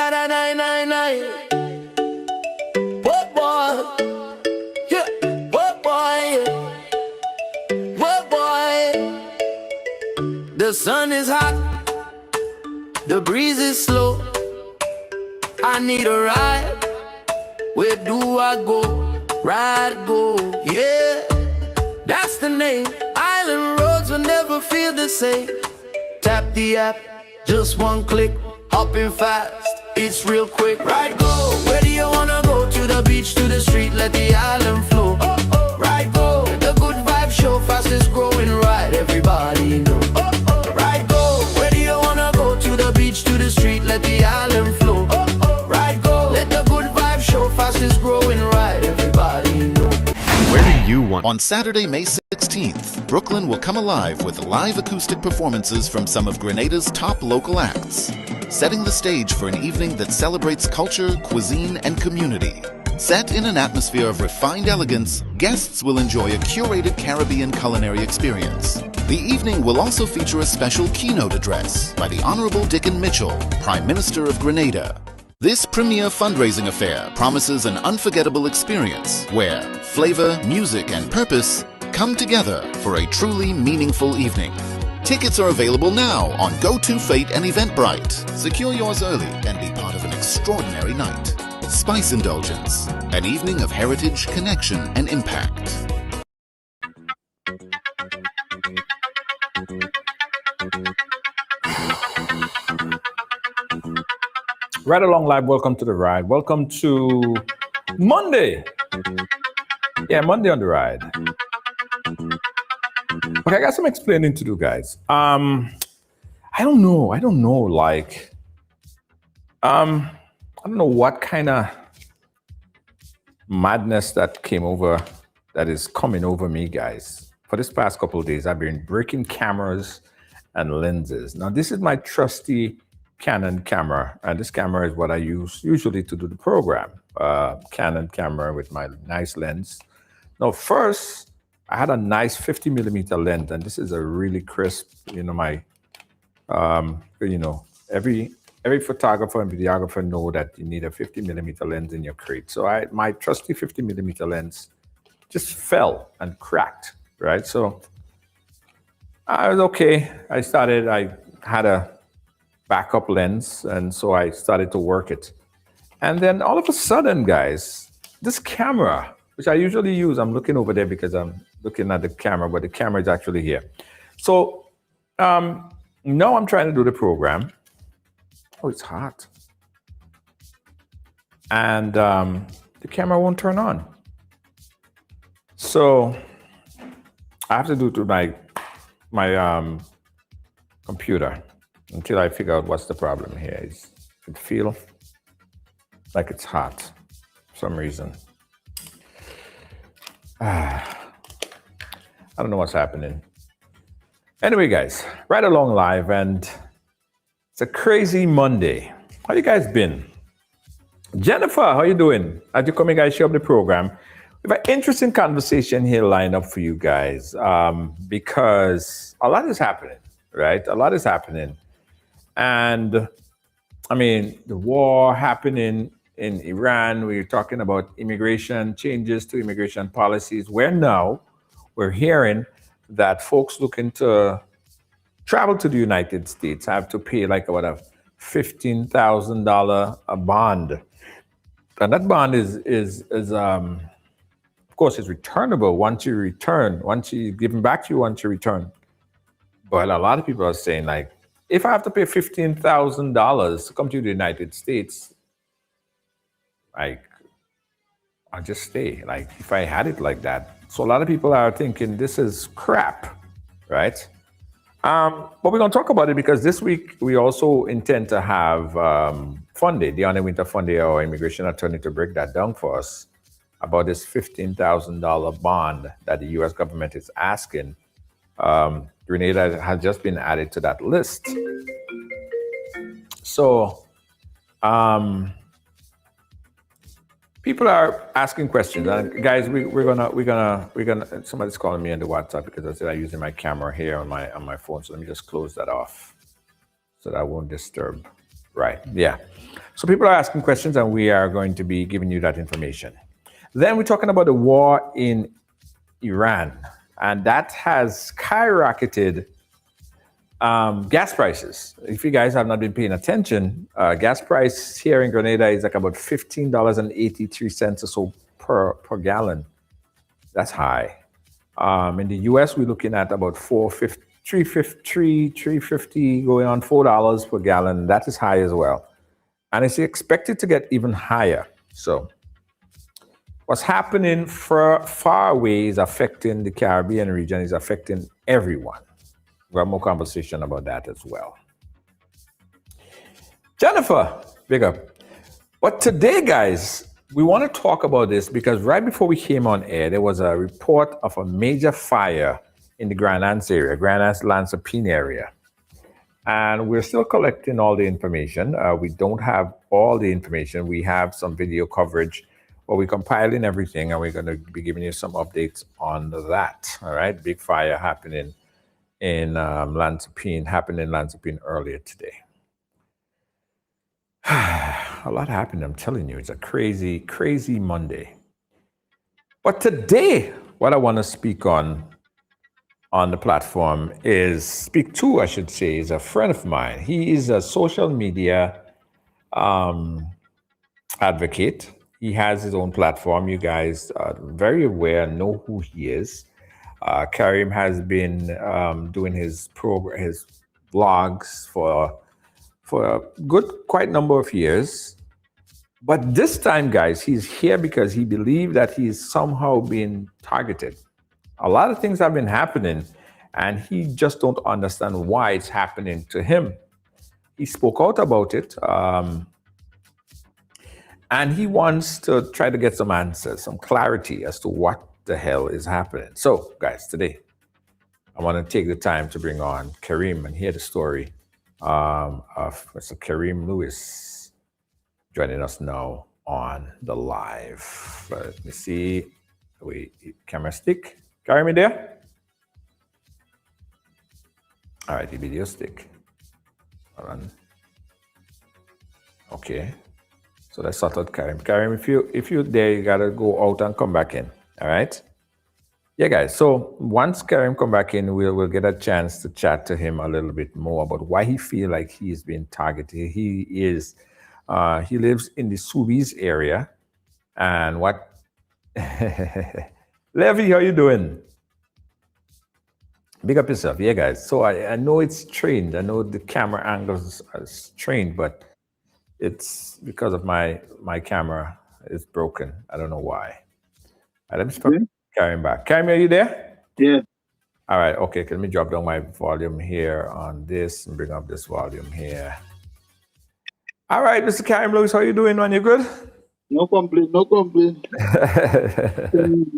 na na na na. What boy? Yeah. What boy? What boy? The sun is hot, the breeze is slow. I need a ride. Where do I go? Ride go, yeah. That's the name. Island roads will never feel the same. Tap the app, just one click. Hopping fast, it's real quick. Ride go. Where do you wanna go? To the beach, to the street, let the island flow. Ride go. The good vibe show, fastest growing ride. Everybody know. Ride go. Where do you wanna go? To the beach, to the street, let the island flow. Ride go. Let the good vibe show, fastest growing ride. Everybody know. Where do you want? On Saturday, May 16th, Brooklyn will come alive with live acoustic performances from some of Grenada's top local acts, setting the stage for an evening that celebrates culture, cuisine, and community. Set in an atmosphere of refined elegance, guests will enjoy a curated Caribbean culinary experience. The evening will also feature a special keynote address by the Honorable Dickon Mitchell, Prime Minister of Grenada. This premier fundraising affair promises an unforgettable experience where flavor, music, and purpose come together for a truly meaningful evening. Tickets are available now on GoToFate and Eventbrite. Secure yours early and be part of an extraordinary night. Spice Indulgence, an evening of heritage, connection, and impact. Right along live, welcome to the ride. Welcome to Monday. Yeah, Monday on the ride. Okay, I got some explaining to do, guys. I don't know, like, I don't know what kind of madness that is coming over me, guys. For this past couple of days, I've been breaking cameras and lenses. Now, this is my trusty Canon camera, and this camera is what I use usually to do the program. Canon camera with my nice lens. Now, first, I had a nice 50 millimeter lens, and this is a really crisp, every photographer and videographer know that you need a 50 millimeter lens in your crate. So my trusty 50 millimeter lens just fell and cracked, right? So I was okay. I had a backup lens, and so I started to work it. And then all of a sudden, guys, this camera, which I usually use, I'm looking over there because I'm looking at the camera, but the camera is actually here. So now I'm trying to do the program. Oh, it's hot. And the camera won't turn on. So I have to do it to my computer until I figure out what's the problem here. It feels like it's hot for some reason. I don't know what's happening. Anyway, guys, right along live, and it's a crazy Monday. How you guys been? Jennifer, how you doing? As you coming, guys, show up the program. We have an interesting conversation here lined up for you guys because a lot is happening, right? A lot is happening. And I mean, the war happening in Iran, we're talking about immigration, changes to immigration policies, where now we're hearing that folks looking to travel to the United States have to pay like about a $15,000 a bond. And that bond is of course, is returnable once you return, once you give them back to you once you return. But a lot of people are saying, like, if I have to pay $15,000 to come to the United States, like, I'll just stay. Like, if I had it like that. So a lot of people are thinking this is crap, right? But we're going to talk about it because this week we also intend to have Funday, Deanna Winter Funday, our immigration attorney, to break that down for us about this $15,000 bond that the U.S. government is asking. Grenada has just been added to that list. So people are asking questions. Guys, we're gonna. Somebody's calling me on the WhatsApp because I said I'm using my camera here on my phone. So let me just close that off so that I won't disturb. Right? Yeah. So people are asking questions, and we are going to be giving you that information. Then we're talking about the war in Iran, and that has skyrocketed gas prices. If you guys have not been paying attention, gas price here in Grenada is like about $15.83 or so per gallon. That's high. In the US, we're looking at about $3.50 going on $4 per gallon. That is high as well. And it's expected to get even higher. So what's happening far away is affecting the Caribbean region, is affecting everyone. We'll have more conversation about that as well. Jennifer, big up. But today, guys, we want to talk about this because right before we came on air, there was a report of a major fire in the Grand Anse area, Grand Anse Lansopine area. And we're still collecting all the information. We don't have all the information. We have some video coverage, but we're compiling everything, and we're going to be giving you some updates on that. All right, big fire happening in Lansopine earlier today. A lot happened, I'm telling you. It's a crazy, crazy Monday. But today, what I want to speak on the platform is a friend of mine. He is a social media advocate. He has his own platform. You guys are very aware, know who he is. Kareem has been doing his vlogs for a quite number of years. But this time, guys, he's here because he believed that he's somehow being targeted. A lot of things have been happening, and he just don't understand why it's happening to him. He spoke out about it, and he wants to try to get some answers, some clarity as to what the hell is happening. So, guys, today, I want to take the time to bring on Kareem and hear the story of Mr. Kareem Lewis joining us now on the live. Let me see. Wait, camera stick. Kareem, you there? All right, the video stick. Hold on. Okay. So let's start out Kareem. Kareem, if you're there, you gotta go out and come back in. All right. Yeah, guys. So once Kareem come back in, we'll get a chance to chat to him a little bit more about why he feel like he's been targeted. He lives in the Soubise area, and what? Levy, how you doing? Big up yourself. Yeah, guys. So I know it's strange. I know the camera angles are strange, but it's because of my camera is broken. I don't know why. All right, let me just put Kareem back. Kareem, are you there? Yeah. All right. Okay. Let me drop down my volume here on this and bring up this volume here. All right, Mr. Kareem Lewis, how you doing, man? You good? No complaint.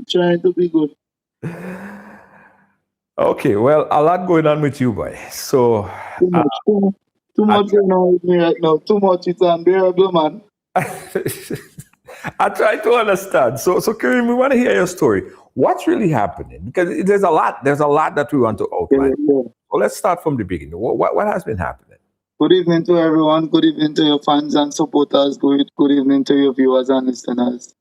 Trying to be good. Okay. Well, a lot going on with you, boy. So Too much going on with me right now. Too much. It's unbearable, man. I try to understand. So Kareem, we want to hear your story. What's really happening? Because there's a lot that we want to outline. Yeah. So let's start from the beginning. What has been happening? Good evening to everyone. Good evening to your fans and supporters. Good evening to your viewers and listeners.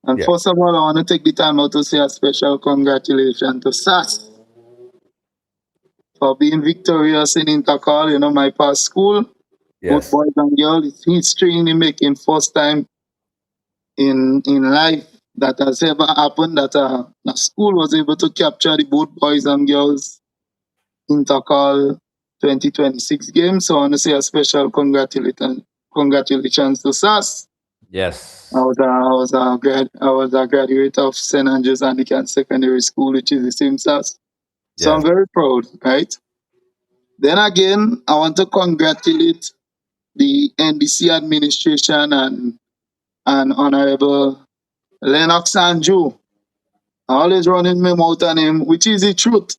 And first of all, I want to take the time out to say a special congratulations to SAS for being victorious in Intercall, my past school. Yes. Both boys and girls. It's history in the making. First time in life that has ever happened that a school was able to capture the both boys and girls Intercall 2026 game. So I want to say a special congratulations to SAS. Yes. I was a graduate of St. Andrews Anglican Secondary School, which is the same SAS. So I'm very proud, right? Then again, I want to congratulate the NBC administration and Honorable Lennox Andrew. I always running my mouth on him, which is the truth.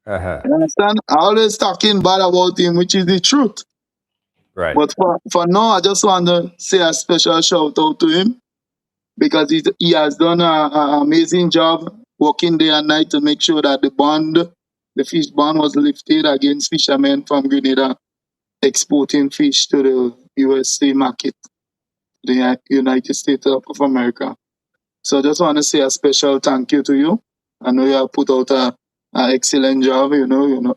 Uh-huh. You understand? I always talking bad about him, which is the truth. Right. But for now, I just want to say a special shout out to him because he has done an amazing job working day and night to make sure that the fish ban was lifted against fishermen from Grenada exporting fish to the USA market, the United States of America. So I just want to say a special thank you to you. I know you have put out a excellent job. You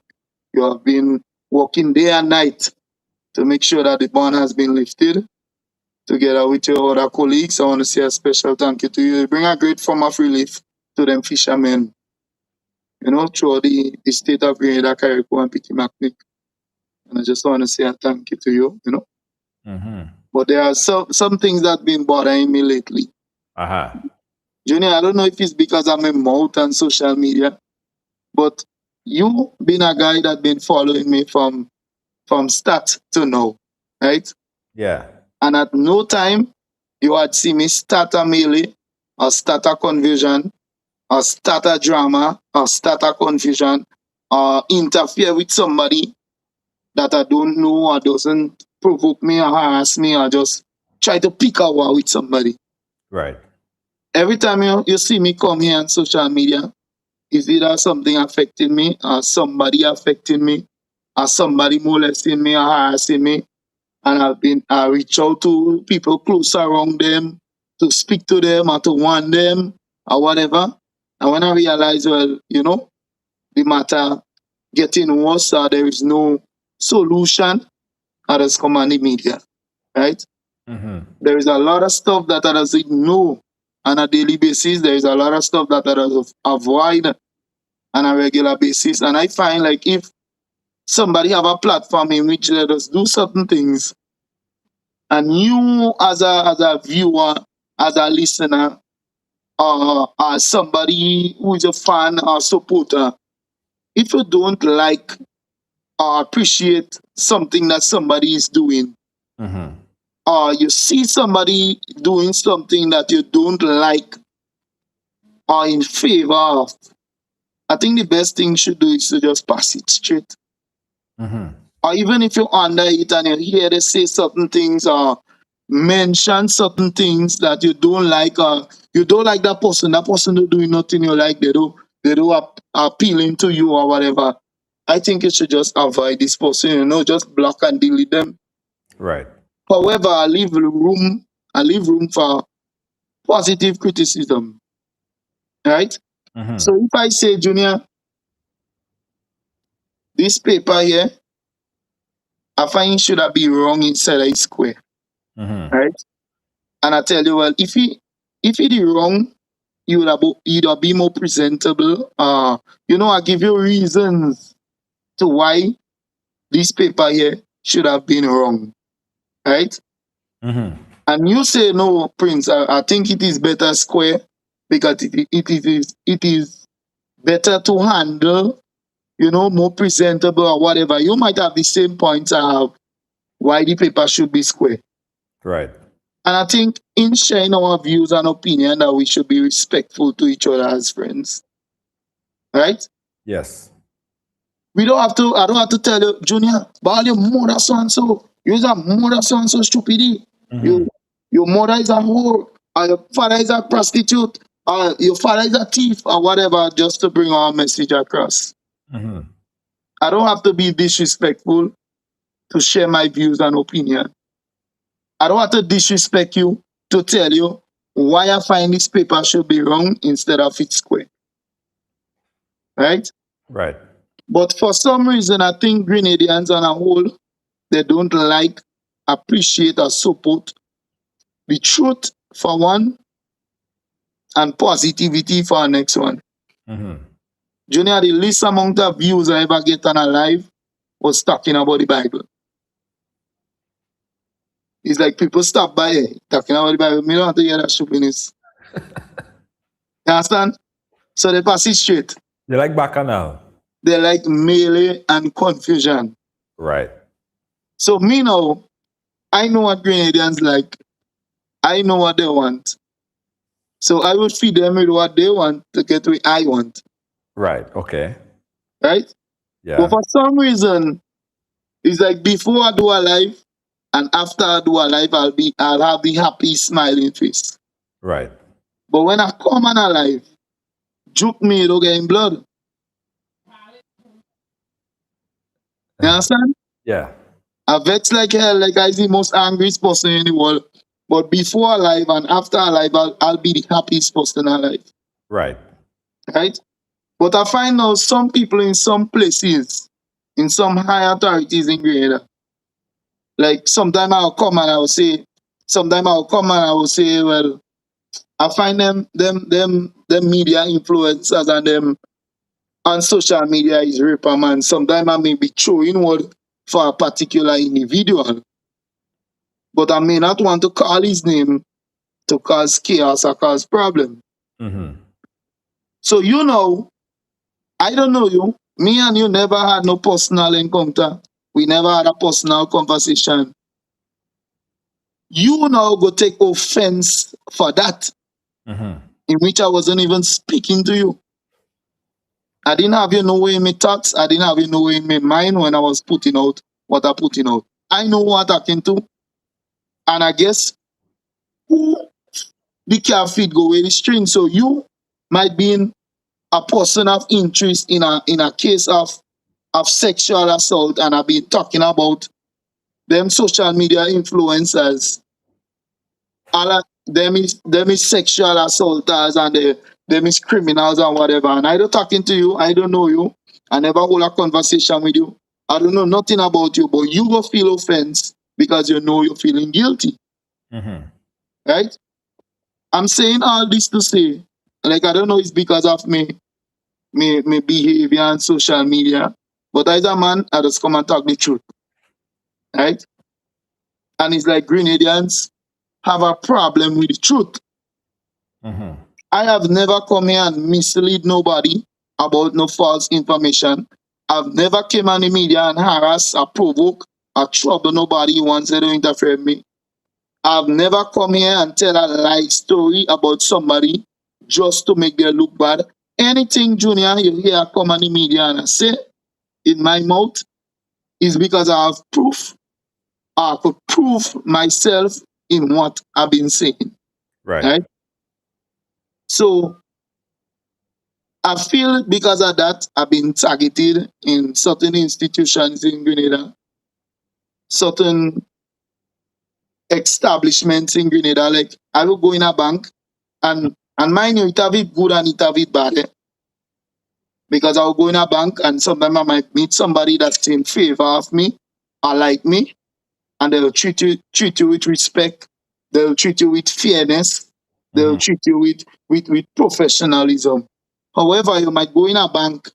have been working day and night to make sure that the ban has been lifted. Together with your other colleagues, I want to say a special thank you to you. You bring a great form of relief to them fishermen, throughout the state of Grenada, Carriacou, and Petit-Macnic. And I just want to say a thank you to you. But there are some things that have been bothering me lately. Junior, I don't know if it's because I'm a mouth on social media, but you been a guy that been following me from start to now, right? Yeah. And at no time you had seen me start a melee or start a confusion or start a drama or start a confusion or interfere with somebody that I don't know or doesn't provoke me or harass me or just try to pick a war with somebody. Right. Every time you see me come here on social media, is either something affecting me or somebody affecting me or somebody molesting me or harassing me. And I reach out to people close around them to speak to them or to warn them or whatever. And when I realize, well, the matter getting worse or there is no solution, I just come on the media, right? There is a lot of stuff that I just ignore on a daily basis. There is a lot of stuff that I just avoid on a regular basis. And I find like if somebody have a platform in which let us do certain things, and you as a viewer, as a listener, as somebody who is a fan or supporter, if you don't like or appreciate something that somebody is doing, or you see somebody doing something that you don't like or in favor of, I think the best thing you should do is to just pass it straight. Or even if you're under it and you hear they say certain things or mention certain things that you don't like, or you don't like that person don't doing nothing you like, they do appealing to you or whatever. I think you should just avoid this person, just block and delete them. Right. However, I leave room for positive criticism. Right? So if I say, Junior, this paper here, I find should have been wrong inside a square. Right? And I tell you, well, if he did wrong, you would have either be more presentable. I give you reasons to why this paper here should have been wrong. Right? And you say, no, Prince, I think it is better square because it is better to handle, more presentable or whatever. You might have the same points I have why the paper should be square. Right. And I think in sharing our views and opinion that we should be respectful to each other as friends. Right? Yes. I don't have to tell you, Junior, but your mother so and so. You're a mother so and so stupidity. Your mother is a whore, or your father is a prostitute, or your father is a thief, or whatever, just to bring our message across. I don't have to be disrespectful to share my views and opinion. I don't have to disrespect you to tell you why I find this paper should be wrong instead of it square. Right? Right. But for some reason, I think Grenadians on a whole, they don't like, appreciate, or support the truth for one and positivity for the next one. Junior, the least amount of views I ever get on a live was talking about the Bible. It's like people stop by talking about the Bible. Me don't have to hear that stupidness. You understand? So they pass it straight. They like bacchanal. They like melee and confusion. Right. So me now, I know what Grenadians like. I know what they want. So I would feed them with what they want to get what I want. Right. Okay. Right? Yeah. But for some reason, it's like before I do a live and after I do a live, I'll have the happy smiling face. Right. But when I come on a live, juke me, it'll get in blood. You understand? Yeah. I vex like hell, like I the most angriest person in the world. But before alive and after alive, I'll be the happiest person alive. Right. Right? But I find out some people in some places, in some high authorities in Grenada, like sometime I'll come and I will say, well, I find them media influencers and them on social media is raper man. Sometimes I may be throwing word for a particular individual, but I may not want to call his name to cause chaos or cause problem. Mm-hmm. So I don't know you. Me and you never had no personal encounter. We never had a personal conversation. You now go take offense for that, Mm-hmm. in which I wasn't even speaking to you. I didn't have you know in my thoughts. I didn't have you know in my mind when I was putting out what I putting out. I know what I can do. And I guess who the car feet go with the string. So you might be in a person of interest in a case of sexual assault, and I've been talking about them social media influencers. All of them is sexual assaulters and them is criminals and whatever. And I don't talking to you, I don't know you. I never hold a conversation with you. I don't know nothing about you, but you go feel offense because you know you're feeling guilty. Mm-hmm. Right? I'm saying all this to say, like I don't know it's because of me behavior on social media. But as a man, I just come and talk the truth. Right? And it's like Grenadians have a problem with the truth. Mm-hmm. I have never come here and mislead nobody about no false information. I've never came on the media and harass or provoke or trouble nobody who wants to interfere with me. I've never come here and tell a lie story about somebody just to make them look bad. Anything, Junior, you hear I come on the media and I say in my mouth is because I have proof. I could prove myself in what I've been saying. Right. Right? So I feel because of that, I've been targeted in certain institutions in Grenada, certain establishments in Grenada. Like I will go in a bank and mind you, it have it good and it have it bad. Because I'll go in a bank and sometimes I might meet somebody that's in favor of me or like me, and they'll treat you with respect, they'll treat you with fairness, they'll Mm-hmm. treat you with professionalism. However, you might go in a bank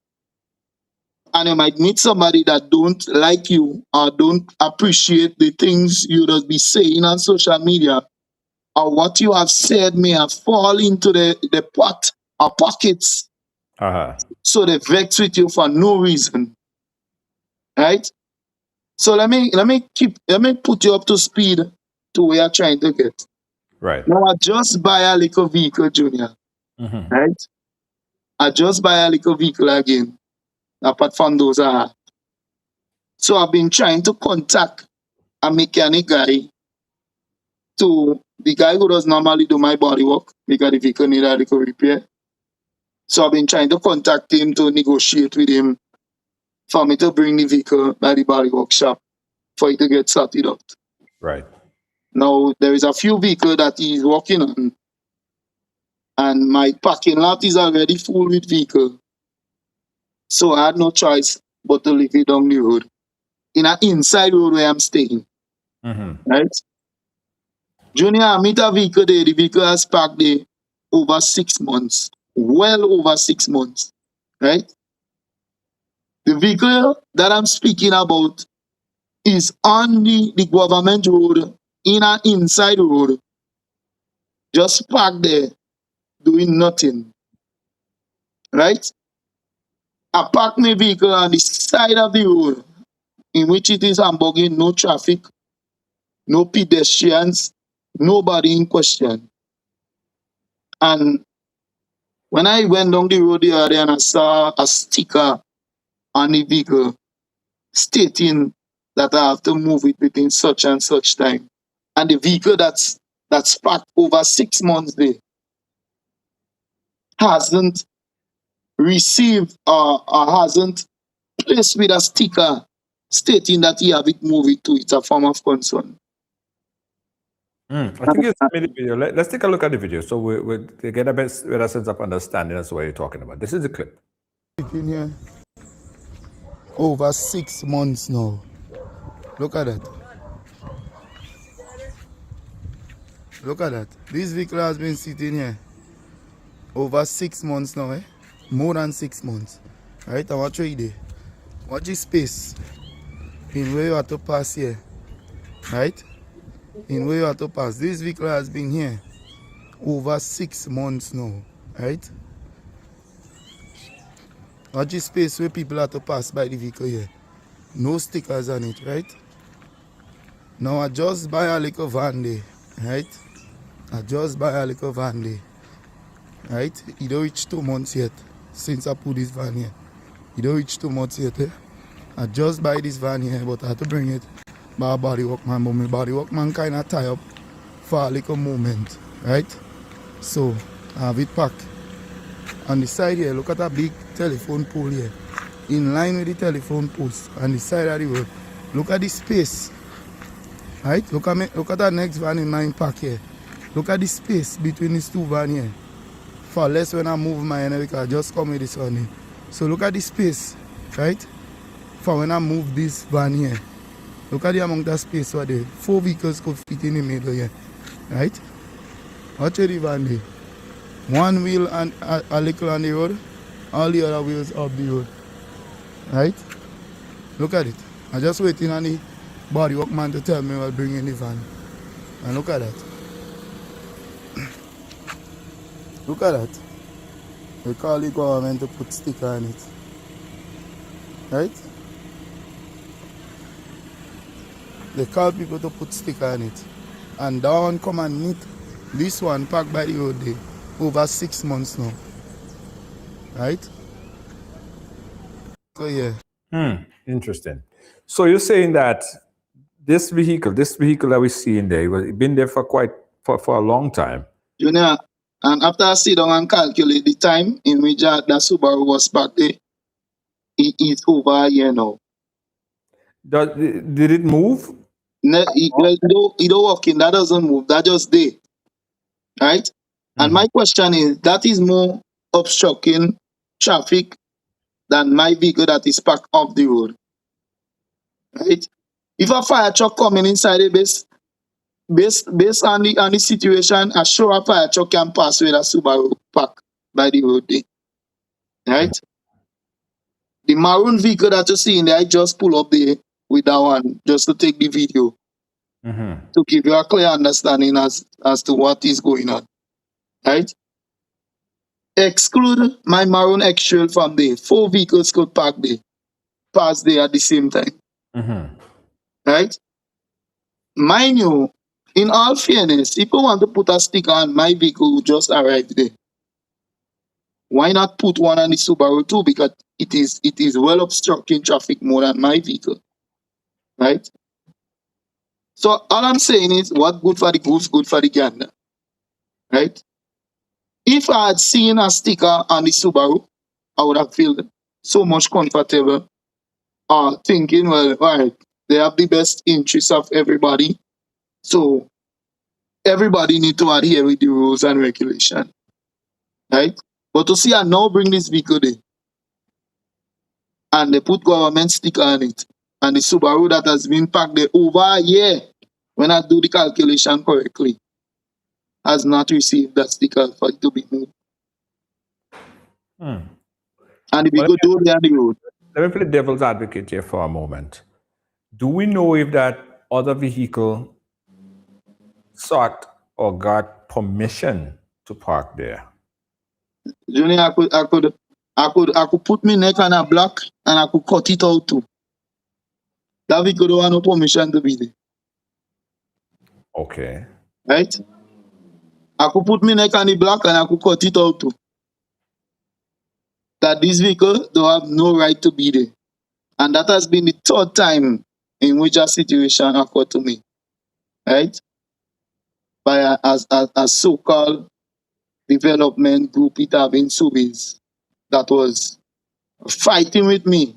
and you might meet somebody that don't like you or don't appreciate the things you just be saying on social media, or what you have said may have fall into the pot or pockets, Uh-huh. so they vex with you for no reason. Right? So let me put you up to speed to where you're trying to get. Right. Now I just buy a little vehicle, Junior. Mm-hmm. Right? I just buy a little vehicle again. Apart from those I have. So I've been trying to contact a mechanic guy, to the guy who does normally do my body work because the vehicle need a little repair. So I've been trying to contact him to negotiate with him for me to bring the vehicle by the body workshop for it to get sorted out. Right. Now there is a few vehicles that he's working on, and my parking lot is already full with vehicle. So I had no choice but to leave it down the road. In an inside road where I'm staying. Mm-hmm. Right? Junior, I meet a vehicle there. The vehicle has parked there over 6 months. Well over 6 months. Right? The vehicle that I'm speaking about is on the government road, in an inside road, just parked there, doing nothing. Right? I parked my vehicle on the side of the road, in which it is hamburging, no traffic, no pedestrians, nobody in question. And when I went down the road the other day and I saw a sticker on the vehicle stating that I have to move it within such and such time. And the vehicle that's parked over 6 months there hasn't received or hasn't placed with a sticker stating that he have it moved to, it's a form of concern. I think you sent me the video. Let's take a look at the video so we get a better sense of understanding as to what you're talking about. This is the clip. In here over 6 months now. Look at that. Look at that. This vehicle has been sitting here over 6 months now, eh? More than 6 months. Right? I want to show you there. Watch this space in where you have to pass here. Right? In where you have to pass. This vehicle has been here over 6 months now. Right? Watch this space where people have to pass by the vehicle here. No stickers on it, right? Now I just buy a little van there, right? I just buy a little van there, right? It don't reach 2 months yet since I put this van here. It don't reach 2 months yet, eh? I just buy this van here, but I have to bring it by a body workman, but my body workman kind of tie up for a little moment, right? So I have it packed. On the side here, look at a big telephone pole here. In line with the telephone post on the side of the road. Look at the space. Right? Look at that next van in my pack here. Look at the space between these two vans here. For less when I move my end, because I just come with this one here. So look at the space, right? For when I move this van here. Look at the amount of space where there. 4 vehicles could fit in the middle here. Right? Watch the van there. One wheel and a little on the road, all the other wheels up the road. Right? Look at it. I'm just waiting on the body workman to tell me I'll bring in the van. And look at that. Look at that. They call the government to put sticker on it. Right? They call people to put sticker on it. And that one come and meet this one packed by the road there. Over 6 months now. Right? So yeah. Interesting. So you're saying that this vehicle that we see in there, it's been there for a long time. Junior, and after I sit down and calculate the time in which that Subaru was parked there, it is over a year now. Did it move? It don't walk in, that doesn't move, that just there. Right? And my question is, that is more obstructing traffic than my vehicle that is parked off the road. Right? If a fire truck coming inside the base, based on the situation, a sure a fire truck can pass with a Subaru park by the road there. Right? The maroon vehicle that you see in there, I just pull up there with that one just to take the video. To give you a clear understanding as to what is going on. Right? Exclude my maroon X-Trail from there. 4 vehicles could park there, pass there at the same time. Right? Mind you, in all fairness, if you want to put a sticker on my vehicle who just arrived there, why not put one on the Subaru too? Because it is well obstructing traffic more than my vehicle. Right? So all I'm saying is, what good for the goose, good for the gander. Right? If I had seen a sticker on the Subaru, I would have felt so much comfortable thinking, well, all right, they have the best interests of everybody. So everybody need to adhere with the rules and regulation. Right? But to see I now bring this vehicle there, and they put government sticker on it, and the Subaru that has been parked there over a year, when I do the calculation correctly, has not received that sticker for it to be moved. And if we go down the road. Let me play devil's advocate here for a moment. Do we know if that other vehicle sought or got permission to park there? Junior, I could put my neck on a block and I could cut it out too. That vehicle don't have no permission to be there. Okay. Right? I could put my neck on the block and I could cut it out too. That this vehicle don't have no right to be there. And that has been the 3rd time in which a situation occurred to me. Right? By a so-called development group it having surveys that was fighting with me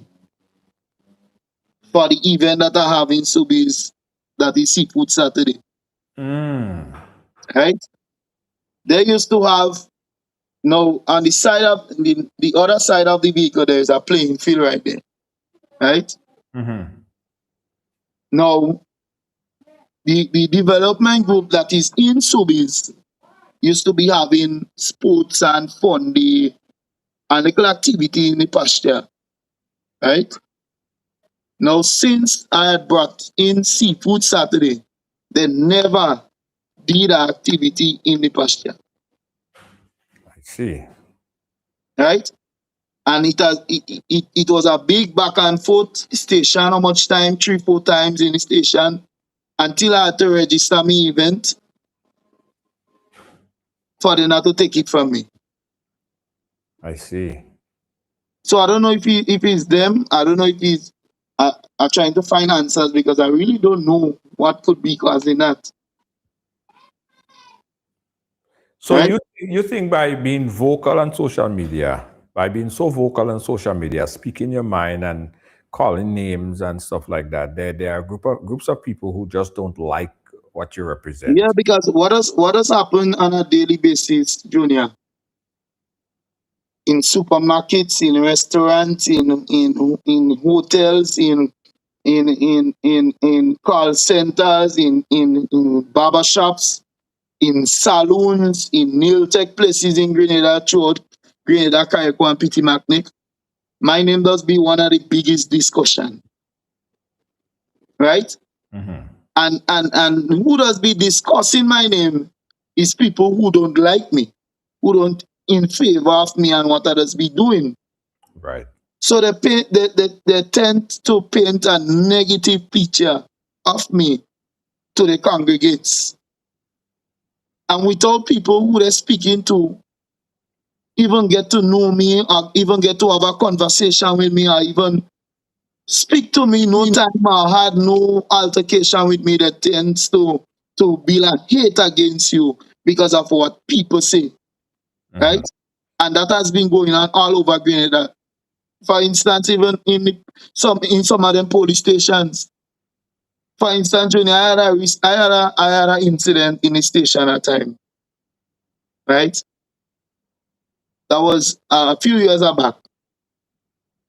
for the event that I have in Sobeys, that is Seafood Saturday. Right? They used to have, now on the side of the other side of the vehicle, there is a playing field right there. Right? Now, the development group that is in Sobeys used to be having sports and fun day and little activity in the pasture. Right? Now, since I had brought in Seafood Saturday, they never did activity in the pasture. I see. Right? And it was a big back and forth station. How much time? 3-4 times in the station until I had to register my event for them not to take it from me. I see. So I don't know if it's them. I don't know if he's are trying to find answers, because I really don't know what could be causing that. So Right? you think by being vocal on social media, by being so vocal on social media, speaking your mind and calling names and stuff like that, there are groups of people who just don't like what you represent. Yeah, because what does happen on a daily basis, Junior? In supermarkets, in restaurants, in hotels, in call centers, in barber shops, in saloons, in nail tech places in Grenada, throughout Grenada, Carriacou, and Petit Macnic. My name does be one of the biggest discussion. Right? And who does be discussing my name is people who don't like me, who don't in favor of me and what others be doing. Right. So they tend to paint a negative picture of me to the congregates. And without people who they're speaking to even get to know me, or even get to have a conversation with me, or even speak to me, no time I had no altercation with me, that tends to build a hate against you because of what people say. Right? And that has been going on all over Grenada. For instance, even in some of them police stations. For instance, Junior, I had an incident in the station at a time. Right? That was a few years back.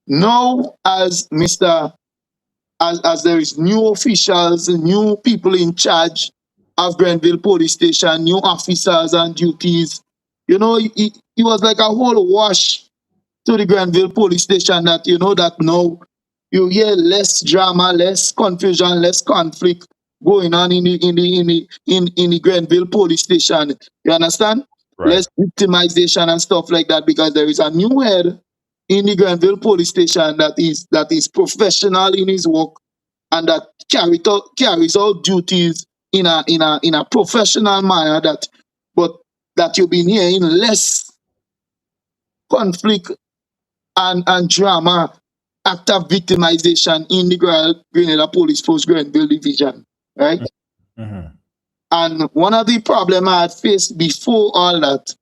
Now, as there is new officials, new people in charge of Grenville Police Station, new officers and duties, you know, it was like a whole wash to the Grenville Police Station, that you know that now you hear less drama, less confusion, less conflict going on in the Grenville Police Station. You understand? Right. Less victimization and stuff like that, because there is a new head in the Grenville Police Station that is professional in his work, and that carries out duties in a professional manner, but that you've been hearing less conflict and drama, active victimization in the Grenada Police Force Grenville Division, right? And one of the problems I had faced before all that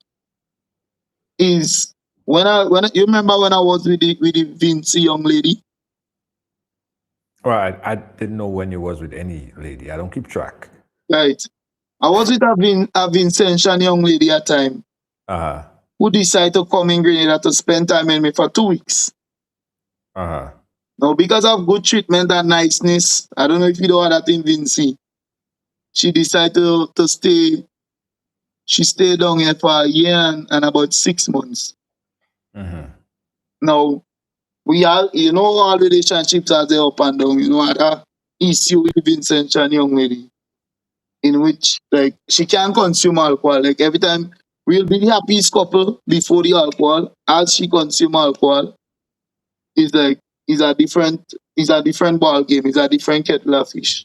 is when you remember when I was with the Vinci young lady. Right. I didn't know when you was with any lady. I don't keep track. Right. I was with a Vincentian young lady at time who decided to come in Grenada to spend time with me for 2 weeks. Now, because of good treatment and niceness, I don't know if you know that in Vinci, she decided to stay. She stayed down here for a year and about 6 months. Now, we are, you know, all relationships are there up and down. You know, had a issue with Vincent and young lady, in which, like, she can't consume alcohol. Like, every time we'll be the happiest couple before the alcohol. As she consume alcohol, it's like, it's a different ball game. It's a different kettle of fish.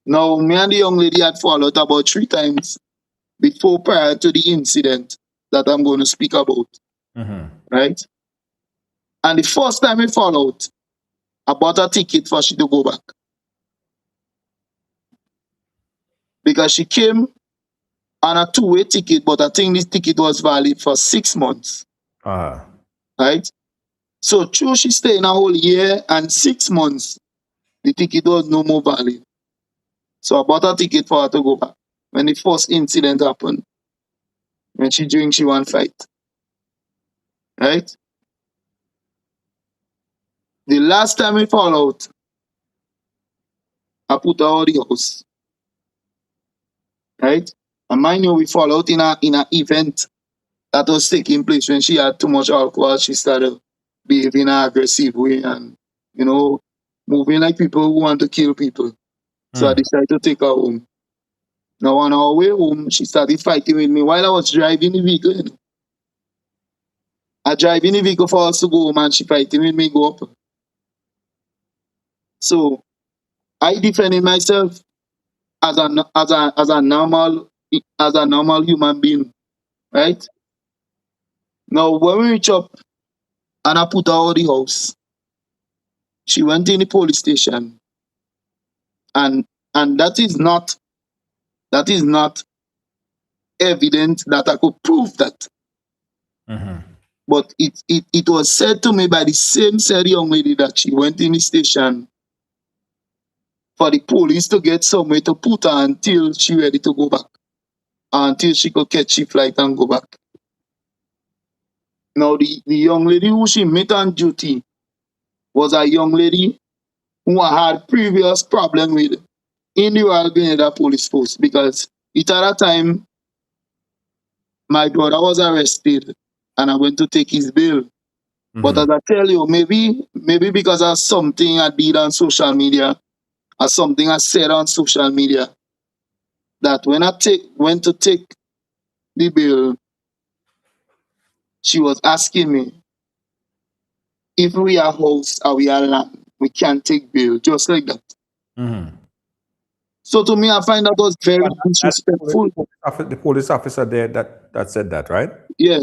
Now, me and the young lady had fallen out about 3 times before, prior to the incident that I'm going to speak about. Right? And the first time we fall out, I bought a ticket for she to go back. Because she came on a 2-way ticket, but I think this ticket was valid for 6 months. Right? So true, she stayed in a whole year and 6 months. The ticket was no more valid. So I bought a ticket for her to go back. When the first incident happened, when she drink, she want fight. Right? The last time we fall out, I put her out of the house. Right? And mind you, we fall out in a event that was taking place when she had too much alcohol. She started behaving in an aggressive way and, you know, moving like people who want to kill people. So I decided to take her home. Now on our way home, she started fighting with me while I was driving the vehicle. You know. I driving the vehicle for us to go home and she fighting with me go up. So I defended myself as a normal human being, right? Now when we reach up and I put her out of the house, she went in the police station, and that is not evident that I could prove that. But it was said to me by the same said young lady that she went in the station for the police to get somewhere to put her until she ready to go back, until she could catch she flight and go back. Now the young lady who she met on duty was a young lady who I had previous problem with in the Royal Grenada Police Force, because it at that time my brother was arrested and I went to take his bail. But as I tell you, maybe because of something I did on social media or something I said on social media, that when I went to take the bail, she was asking me if we are house or we are land, we can't take bail, just like that. So to me, I find that was very disrespectful. The police officer there that said that, right? Yeah.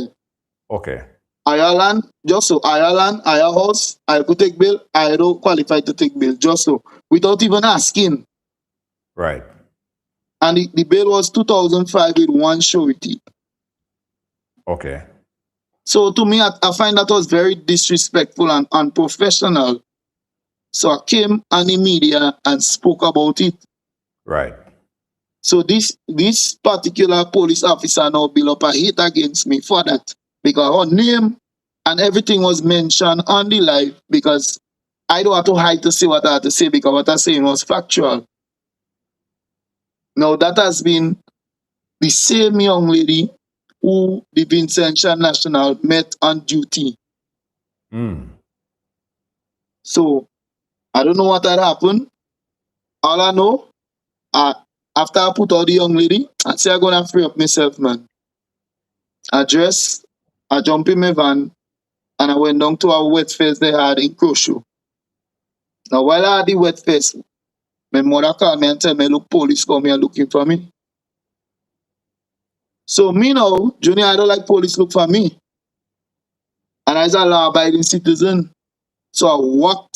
Okay. Ireland, just so Ireland, Ire house, I could take bail, I don't qualify to take bail, just so, without even asking. Right. And the bail was 2005 with one surety. Okay. So to me, I find that was very disrespectful and unprofessional. So I came on the media and spoke about it. Right. So this particular police officer now built up a hate against me for that, because her name and everything was mentioned on the live, because I don't have to hide to say what I had to say, because what I saying was factual. Now that has been the same young lady who the Vincentian National met on duty. So I don't know what had happened. All I know, after I put out the young lady, I say I'm gonna free up myself, man. I dress, I jump in my van, and I went down to a wet fest they had in Croshow. Now while I had the wet fest, my mother called me and tell me, look, police come here looking for me. So me now, Junior, I don't like police look for me. And as a law-abiding citizen, so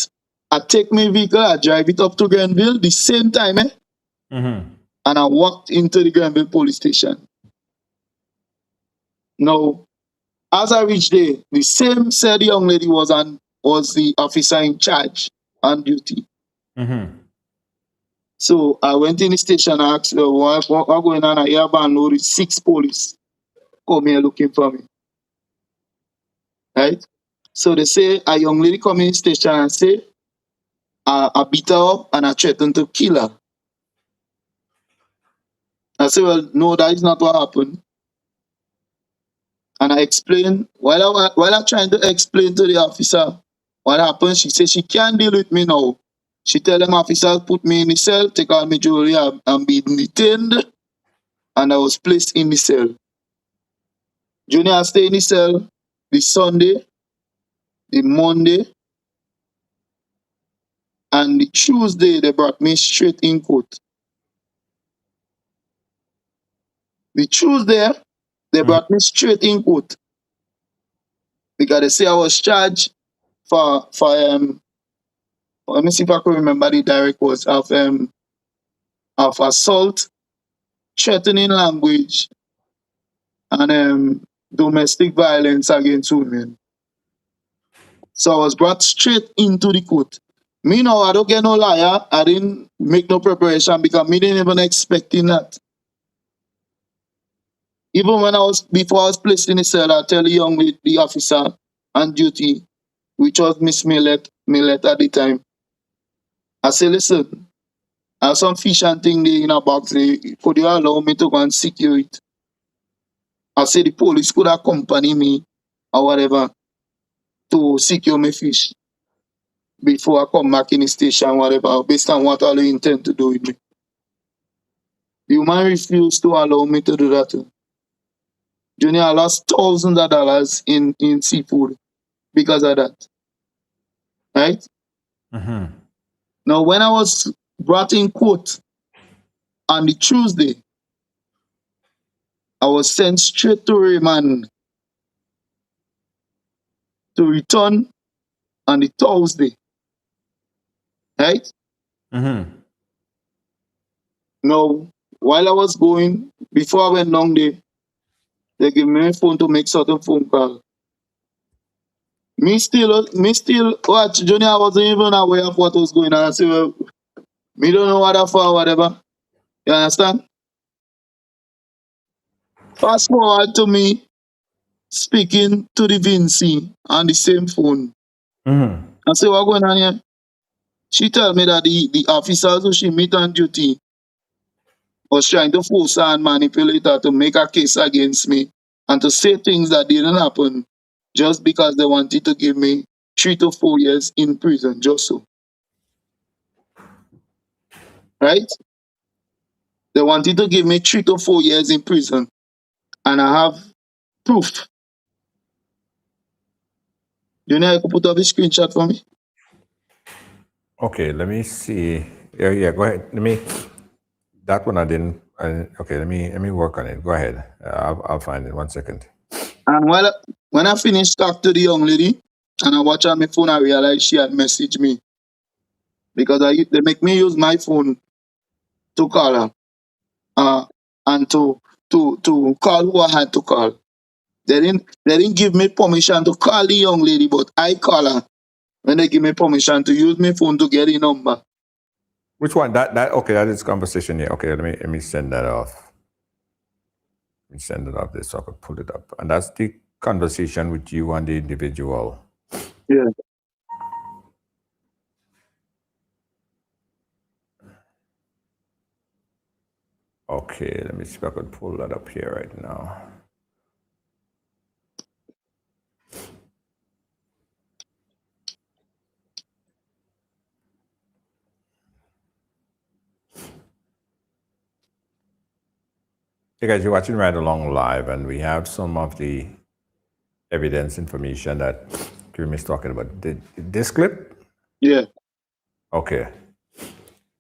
I take my vehicle, I drive it up to Grenville the same time, and I walked into the Grenville police station. Now, as I reached there, the same said young lady was the officer in charge on duty. So I went in the station and asked her, what going on? I hear and know 6 police come here looking for me. Right? So they say a young lady come in the station and say, I beat her up and I threatened to kill her. I said, well, no, that is not what happened. And I explained, while I trying to explain to the officer what happened, she said she can't deal with me now. She tell them officers put me in the cell, take all my jewelry, I'm being detained, and I was placed in the cell. Junior stay in the cell the Sunday, the Monday, and the Tuesday they brought me straight in court. The Tuesday they brought me straight in court because they say I was charged for let me see if I can remember the direct words of assault, threatening language, and domestic violence against women. So I was brought straight into the court. Me now, I don't get no liar. I didn't make no preparation because me didn't even expecting that. Even when before I was placed in the cell, I tell the officer on duty, which was Miss Millet at the time. I say, listen, I have some fish and thing there in a box. Could you allow me to go and secure it? I say the police could accompany me or whatever to secure my fish before I come back in the station, whatever, based on what all you intend to do with me. The woman refused to allow me to do that too. Junior, I lost thousands of dollars in seafood because of that. Right? Mm-hmm. Now, when I was brought in court on the Tuesday, I was sent straight to remand to return on the Thursday. Right? Mm-hmm. Now, while I was going, before I went down there, they gave me a phone to make certain phone call. Me still, watch, Junior, I wasn't even aware of what was going on. I said, well, me don't know what that for, whatever. You understand? Fast forward to me speaking to the Vinci on the same phone. Mm-hmm. I say, what going on here? She tell me that the officers who she meet on duty was trying to force her and manipulate her to make a case against me and to say things that didn't happen just because they wanted to give me 3 to 4 years in prison, just so. Right? They wanted to give me 3 to 4 years in prison. And I have proof. You know, I could put up a screenshot for me. Okay, let me see. Yeah, go ahead. That one I didn't. Okay, let me work on it. Go ahead. I'll find it. 1 second. And when I finished talk to the young lady, and I watch on my phone, I realized she had messaged me. Because they make me use my phone to call her. And to call who I had to call. They didn't give me permission to call the young lady, but I call her when they give me permission to use my phone to get the number. Which one? That okay? That is conversation. Yeah. Okay. Let me send that off. Let me send it off this so I could pull it up. And that's the conversation with you and the individual. Yeah. Okay. Let me see if I could pull that up here right now. Hey guys, you're watching Right Along Live, and we have some of the evidence information that Kareem is talking about. This clip? Yeah. Okay.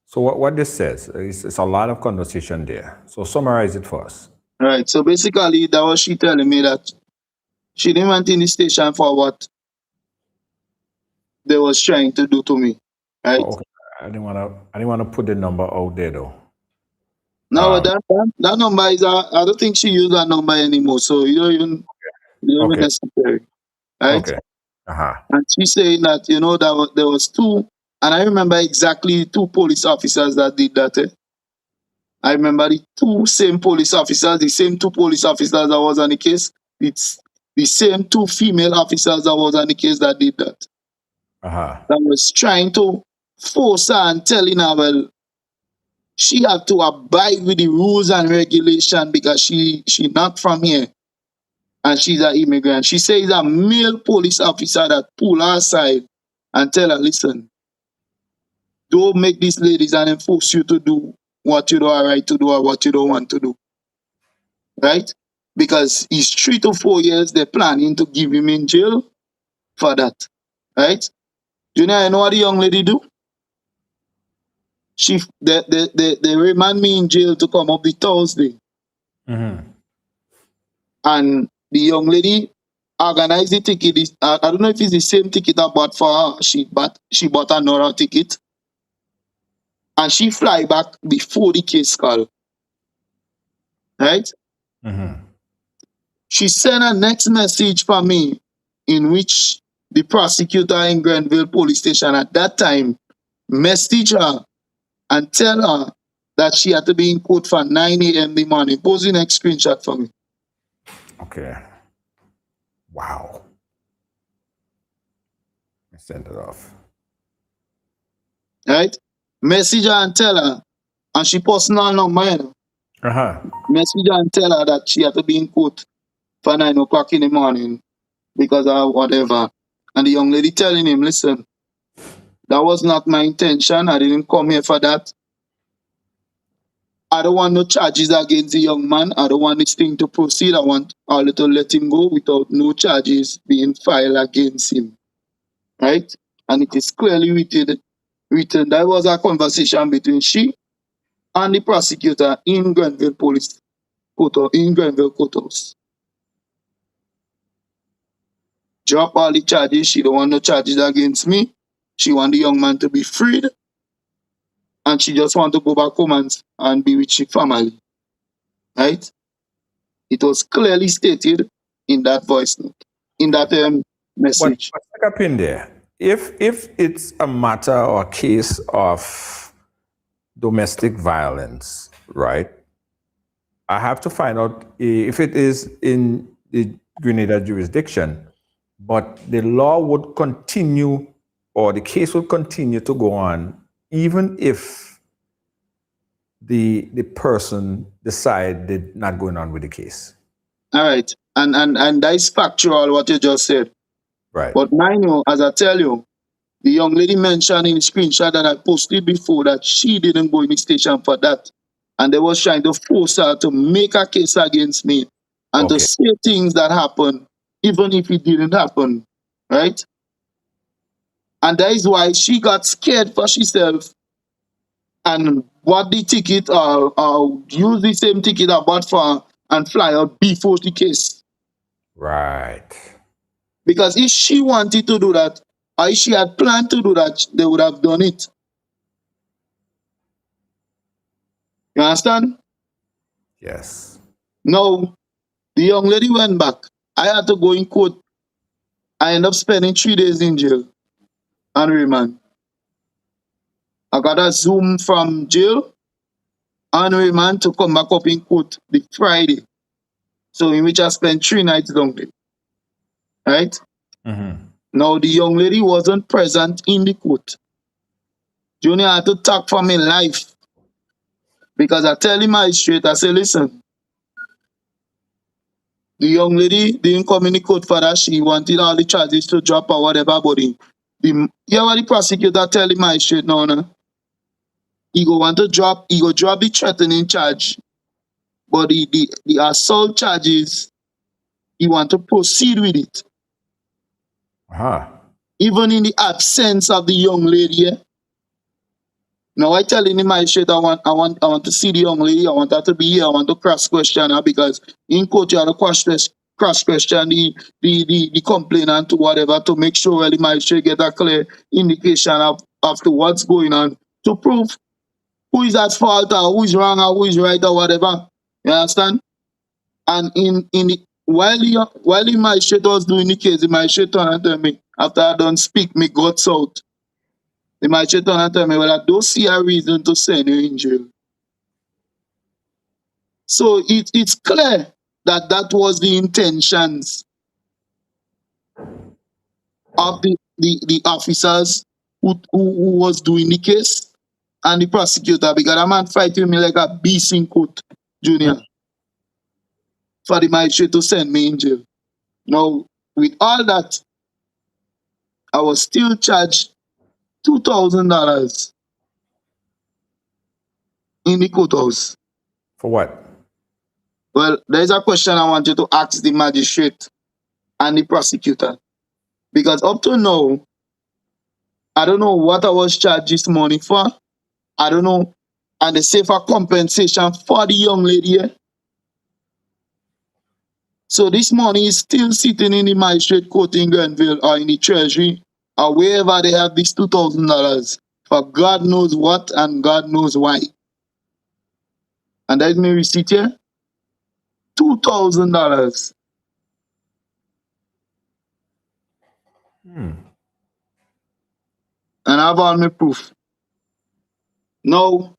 So what this says, it's a lot of conversation there. So summarize it for us. Right. So basically, that was she telling me that she didn't want in the station for what they was trying to do to me. Right. Oh, okay. I didn't want to put the number out there though. No, that number is I don't think she used that number anymore. So you don't even Okay. necessary. Right. Okay. Uh-huh. And she's saying that, there was two, and I remember exactly 2 police officers that did that. I remember the same 2 police officers that was on the case. It's the same 2 female officers that was on the case that did that. Uh-huh. That was trying to force her and telling her, well, she had to abide with the rules and regulation because she not from here and she's an immigrant. She says a male police officer that pull her aside and tell her, listen, don't make these ladies and enforce you to do what you don't have right to do or what you don't want to do. Right? Because it's 3 to 4 years they're planning to give him in jail for that. Right? Junior, you know what the young lady do? They remand me in jail to come up the Thursday. Mm-hmm. And the young lady organized the ticket. I don't know if it's the same ticket I bought for her. She bought another ticket. And she fly back before the case call. Right? Mm-hmm. She sent a next message for me in which the prosecutor in Grenville police station at that time message her and tell her that she had to be in court for 9 a.m. in the morning. Post the next screenshot for me. Okay. Wow. I send it off. Right? Message her and tell her, and she personal number, you know. Uh-huh. Message her and tell her that she had to be in court for 9 o'clock in the morning because of whatever. And the young lady telling him, listen, that was not my intention. I didn't come here for that. I don't want no charges against the young man. I don't want this thing to proceed. I want all to let him go without no charges being filed against him. Right? And it is clearly written. That was a conversation between she and the prosecutor in Grenville Police Court, in Grenville Courthouse. Drop all the charges. She don't want no charges against me. She want the young man to be freed. And she just want to go back home and be with her family. Right? It was clearly stated in that voice note, in that message. What's up in there? If it's a matter or case of domestic violence, right? I have to find out if it is in the Grenada jurisdiction, but the law would continue or the case would continue to go on even if the person decided not going on with the case. All right. And that is factual what you just said. Right. But mind you, as I tell you, the young lady mentioned in the screenshot that I posted before that she didn't go in the station for that. And they was trying to force her to make a case against me and to say things that happened, even if it didn't happen. Right? And that is why she got scared for herself and bought the ticket or use the same ticket I bought for her and fly out before the case. Right. Because if she wanted to do that, or if she had planned to do that, they would have done it. You understand? Yes. No, the young lady went back. I had to go in court. I ended up spending 3 days in jail and remand. I got a Zoom from jail and remand to come back up in court the Friday. So in which I spent 3 nights down there. Right? Mm-hmm. Now the young lady wasn't present in the court. Junior had to talk for my life. Because I tell him straight, I say, listen, the young lady didn't come in the court for that. She wanted all the charges to drop or whatever, but yeah, what the prosecutor tell him straight now, no? He go drop the threatening charge. But the assault charges, he want to proceed with it. Uh-huh. Even in the absence of the young lady. Now I telling him straight, I want to see the young lady, I want her to be here, I want to cross question her because in court you have to cross question the complainant to whatever to make sure the magistrate get a clear indication of to what's going on to prove who is at fault or who is wrong or who is right or whatever. You understand? And while the magistrate was doing the case, the magistrate turned and tell me, after I done speak, me guts out. The magistrate turned and tell me, well, I don't see a reason to send you in jail. So it's clear that that was the intentions of the officers who was doing the case and the prosecutor, because a man fighting me like a beast in court, Junior, for the magistrate to send me in jail. Now, with all that, I was still charged $2,000 in the courthouse. For what? Well, there's a question I want you to ask the magistrate and the prosecutor. Because up to now, I don't know what I was charged this morning for. I don't know. And they say for compensation for the young lady. So this money is still sitting in the magistrate court in Grenville or in the treasury or wherever they have this $2,000 for God knows what and God knows why. And there's my receipt here. $2,000. And I have all my proof. Now,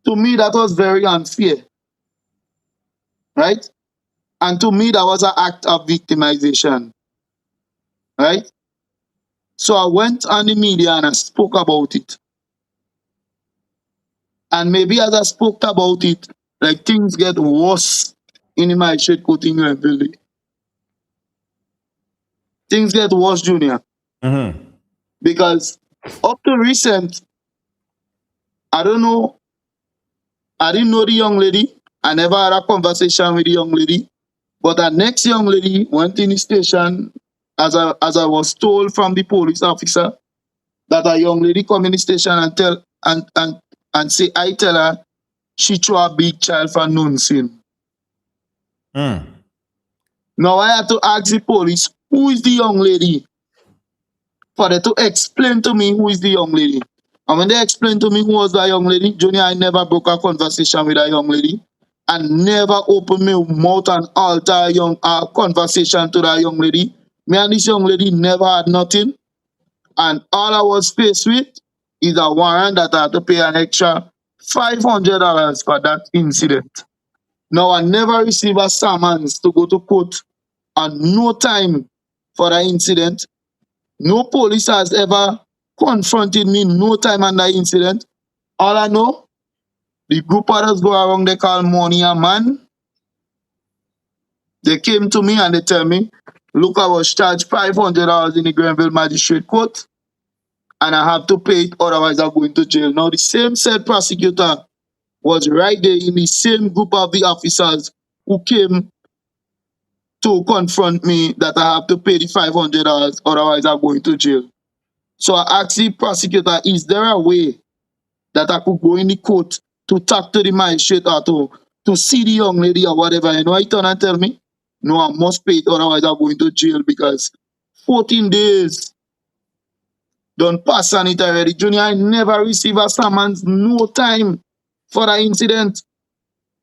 to me, that was very unfair, right? And to me, that was an act of victimization, right? So I went on the media and I spoke about it. And maybe as I spoke about it, like things get worse in my shade coating building. Things get worse, Junior. Because up to recent, I don't know, I didn't know the young lady. I never had a conversation with the young lady. But the next young lady went in the station as I was told from the police officer that a young lady come in the station and tell and say I tell her she threw a big child for nonsense. Now I had to ask the police who is the young lady for them to explain to me who is the young lady. And when they explained to me who was that young lady, Junior, I never broke a conversation with that young lady and never opened my mouth and alter a conversation to that young lady. Me and this young lady never had nothing. And all I was faced with is a warrant that I had to pay an extra $500 for that incident. Now, I never received a summons to go to court and no time for that incident. No police has ever confronted me, no time on that incident. All I know, the group others go around, they call money a man. They came to me and they tell me, look, I was charged $500 in the Grenville Magistrate Court and I have to pay it, otherwise I'm going to jail. Now, the same said prosecutor was right there in the same group of the officers who came to confront me that I have to pay the $500, otherwise I'm going to jail. So I asked the prosecutor, is there a way that I could go in the court to talk to the magistrate or to see the young lady or whatever? You know, I turn and tell me, no, I must pay it, otherwise I'm going to jail because 14 days don't pass on it already. Junior, I never receive a summons, no time for that incident.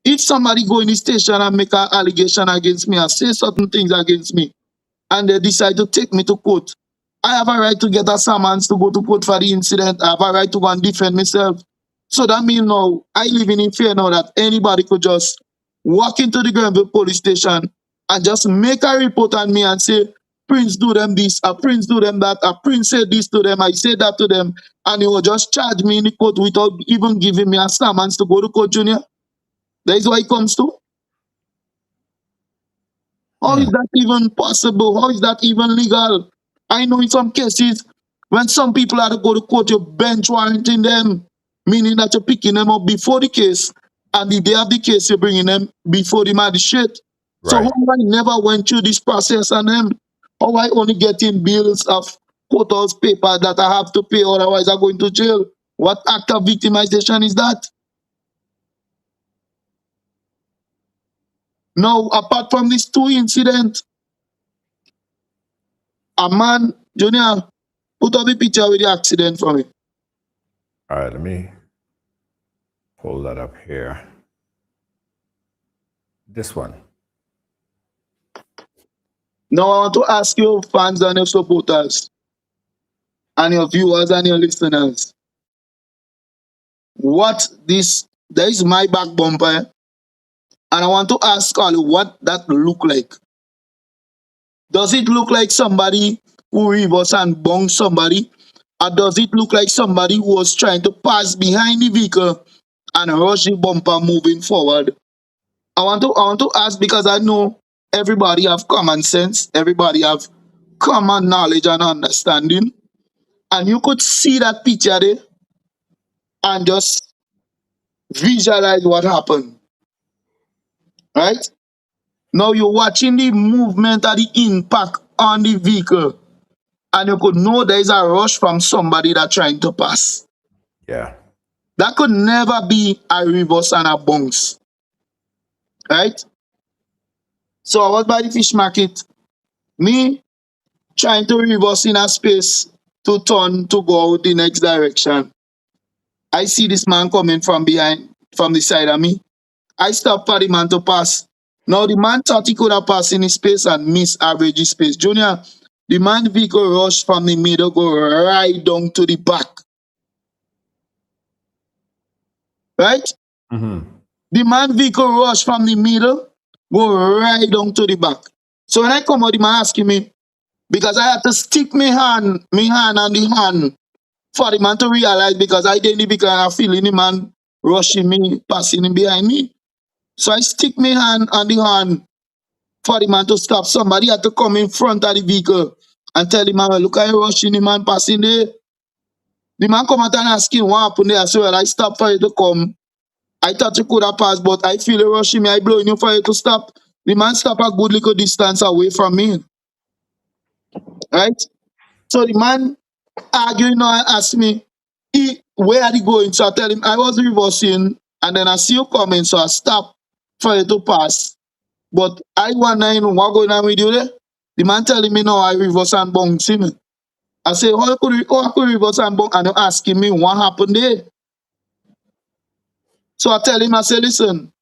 If somebody go in the station and make an allegation against me or say certain things against me, and they decide to take me to court, I have a right to get a summons to go to court for the incident. I have a right to go and defend myself. So that means now I live in fear now that anybody could just walk into the Grenville police station and just make a report on me and say, Prince do them this, a Prince do them that, a Prince said this to them, I said that to them, and he will just charge me in the court without even giving me a summons to go to court, Junior. That is what it comes to. How is that even possible? How is that even legal? I know in some cases, when some people have to go to court, you bench warranting them, meaning that you're picking them up before the case, and the day of the case, you're bringing them before the magistrate. So how I never went through this process on them? How I only get in bills of courthouse paper that I have to pay, otherwise I'm going to jail? What act of victimization is that? Now, apart from these two incidents, a man, Junior, put up the picture with the accident for me. All right, let me pull that up here. This one. Now I want to ask your fans and your supporters and your viewers and your listeners, there is my back bumper, and I want to ask all what that look like. Does it look like somebody who reverse and bung somebody? Or does it look like somebody who was trying to pass behind the vehicle and rush the bumper moving forward? I want to ask because I know everybody have common sense, everybody have common knowledge and understanding. And you could see that picture there and just visualize what happened. Right? Now you're watching the movement of the impact on the vehicle. And you could know there is a rush from somebody that's trying to pass. Yeah. That could never be a reverse and a bounce. Right? So I was by the fish market. Me trying to reverse in a space to turn to go out the next direction. I see this man coming from behind, from the side of me. I stop for the man to pass. Now the man thought he could have passed in his space and miss average his space. Junior, The man vehicle rush from the middle, go right down to the back. Right? The man vehicle rush from the middle, go right down to the back. So when I come out, the man asking me, because I had to stick my hand on the hand for the man to realize, because I didn't, because I feeling the man rushing me, passing him behind me. So I stick my hand on the hand for the man to stop. Somebody had to come in front of the vehicle and tell the man, well, look, I rushing the man passing there. The man come out and asking what happened there. I said, well, I stopped for you to come. I thought you could have passed, but I feel you rushing me. I blowing you for you to stop. The man stop a good little distance away from me. Right? So the man arguing now and ask me, where are you going? So I tell him, I was reversing, and then I see you coming, so I stop for you to pass. But I want to know what going on with you there. The man telling me, no, I reverse and bounce him. I say, how could reverse and bounce? And he asking me what happened there. So I tell him, I say, listen,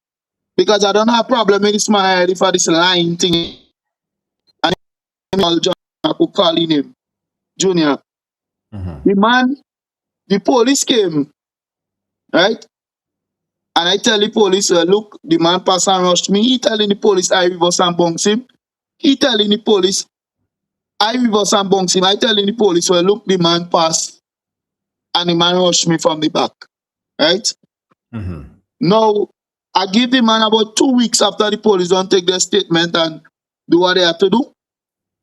because I don't have problem with this man already for this lying thing. And I could call him Junior. The man, the police came, right? And I tell the police, look, the man pass and rushed me. He telling the police I reverse and bounce him. He telling the police I reverse and bounce him. I telling the police, well, look, the man pass and the man rushed me from the back, right? Now, I give the man about 2 weeks after the police don't take their statement and do what they have to do.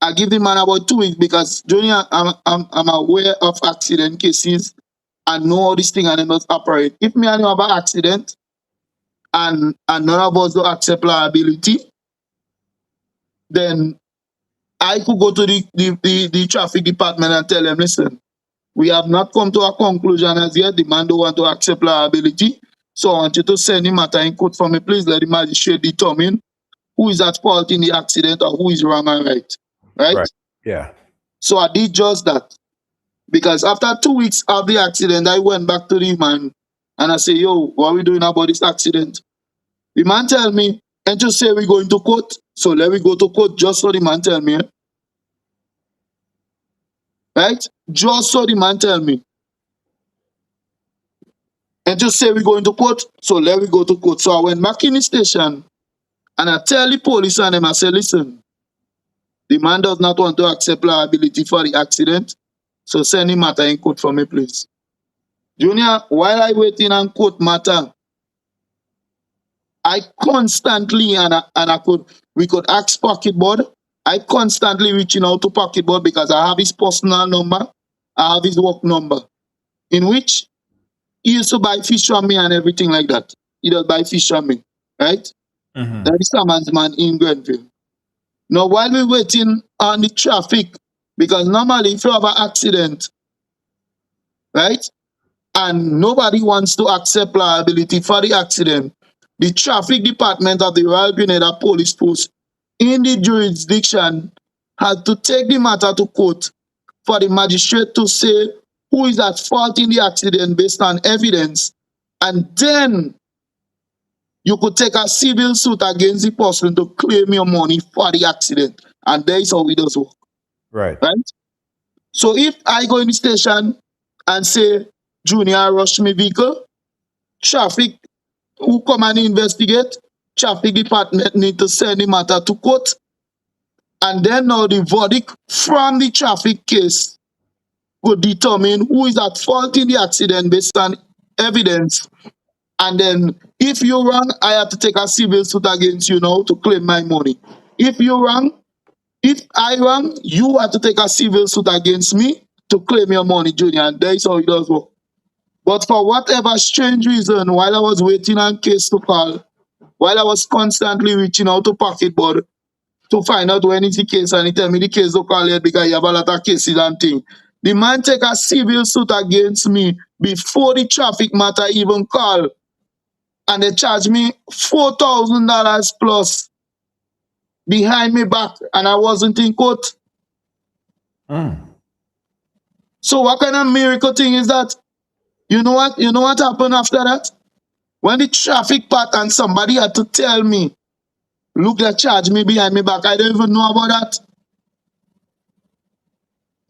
I give the man about 2 weeks because, Junior, I'm aware of accident cases and know how this thing and not operate. If me and you have an accident and none of us do accept liability, then I could go to the traffic department and tell them, listen, we have not come to a conclusion as yet. The man don't want to accept liability. So I want you to send the matter in court for me. Please let the magistrate determine who is at fault in the accident or who is wrong and right. Right? Yeah. So I did just that. Because after 2 weeks of the accident, I went back to the man and I say, yo, what are we doing about this accident? The man tell me, and just say we're going to court. So let me go to court just so the man tell me. Right? Just so the man tell me. And just say we're going to court. So let me go to court. So I went back in the station and I tell the police and them, I say, listen, the man does not want to accept liability for the accident. So send him matter in court for me, please. Junior, while I waiting on court matter, I constantly, we could ask Pocketboard. I constantly reaching out to Pocketboard because I have his personal number, I have his work number, in which he used to buy fish from me and everything like that. He does buy fish from me, right? That is Anance man in Grenville. Now, while we're waiting on the traffic, because normally if you have an accident, right, and nobody wants to accept liability for the accident, the traffic department of the Royal Grenada Police Force in the jurisdiction had to take the matter to court for the magistrate to say who is at fault in the accident based on evidence, and then you could take a civil suit against the person to claim your money for the accident. And that is how it does work. Right. Right? So if I go in the station and say, Junior rushed my vehicle, traffic who come and investigate, traffic department need to send the matter to court. And then now the verdict from the traffic case could determine who is at fault in the accident based on evidence. And then if you're wrong, I have to take a civil suit against you now to claim my money. If you're wrong, if I wrong, you have to take a civil suit against me to claim your money, Junior. And that's how it does work. But for whatever strange reason, while I was waiting on case to call, while I was constantly reaching out to Pocketboard to find out when is the case, and he tell me the case to call yet because you have a lot of cases and things. The man take a civil suit against me before the traffic matter even call. And they charge me $4,000 plus behind me back, and I wasn't in court. So what kind of miracle thing is that? You know what? You know what happened after that? When the traffic part and somebody had to tell me, look, they charge me behind me back. I don't even know about that.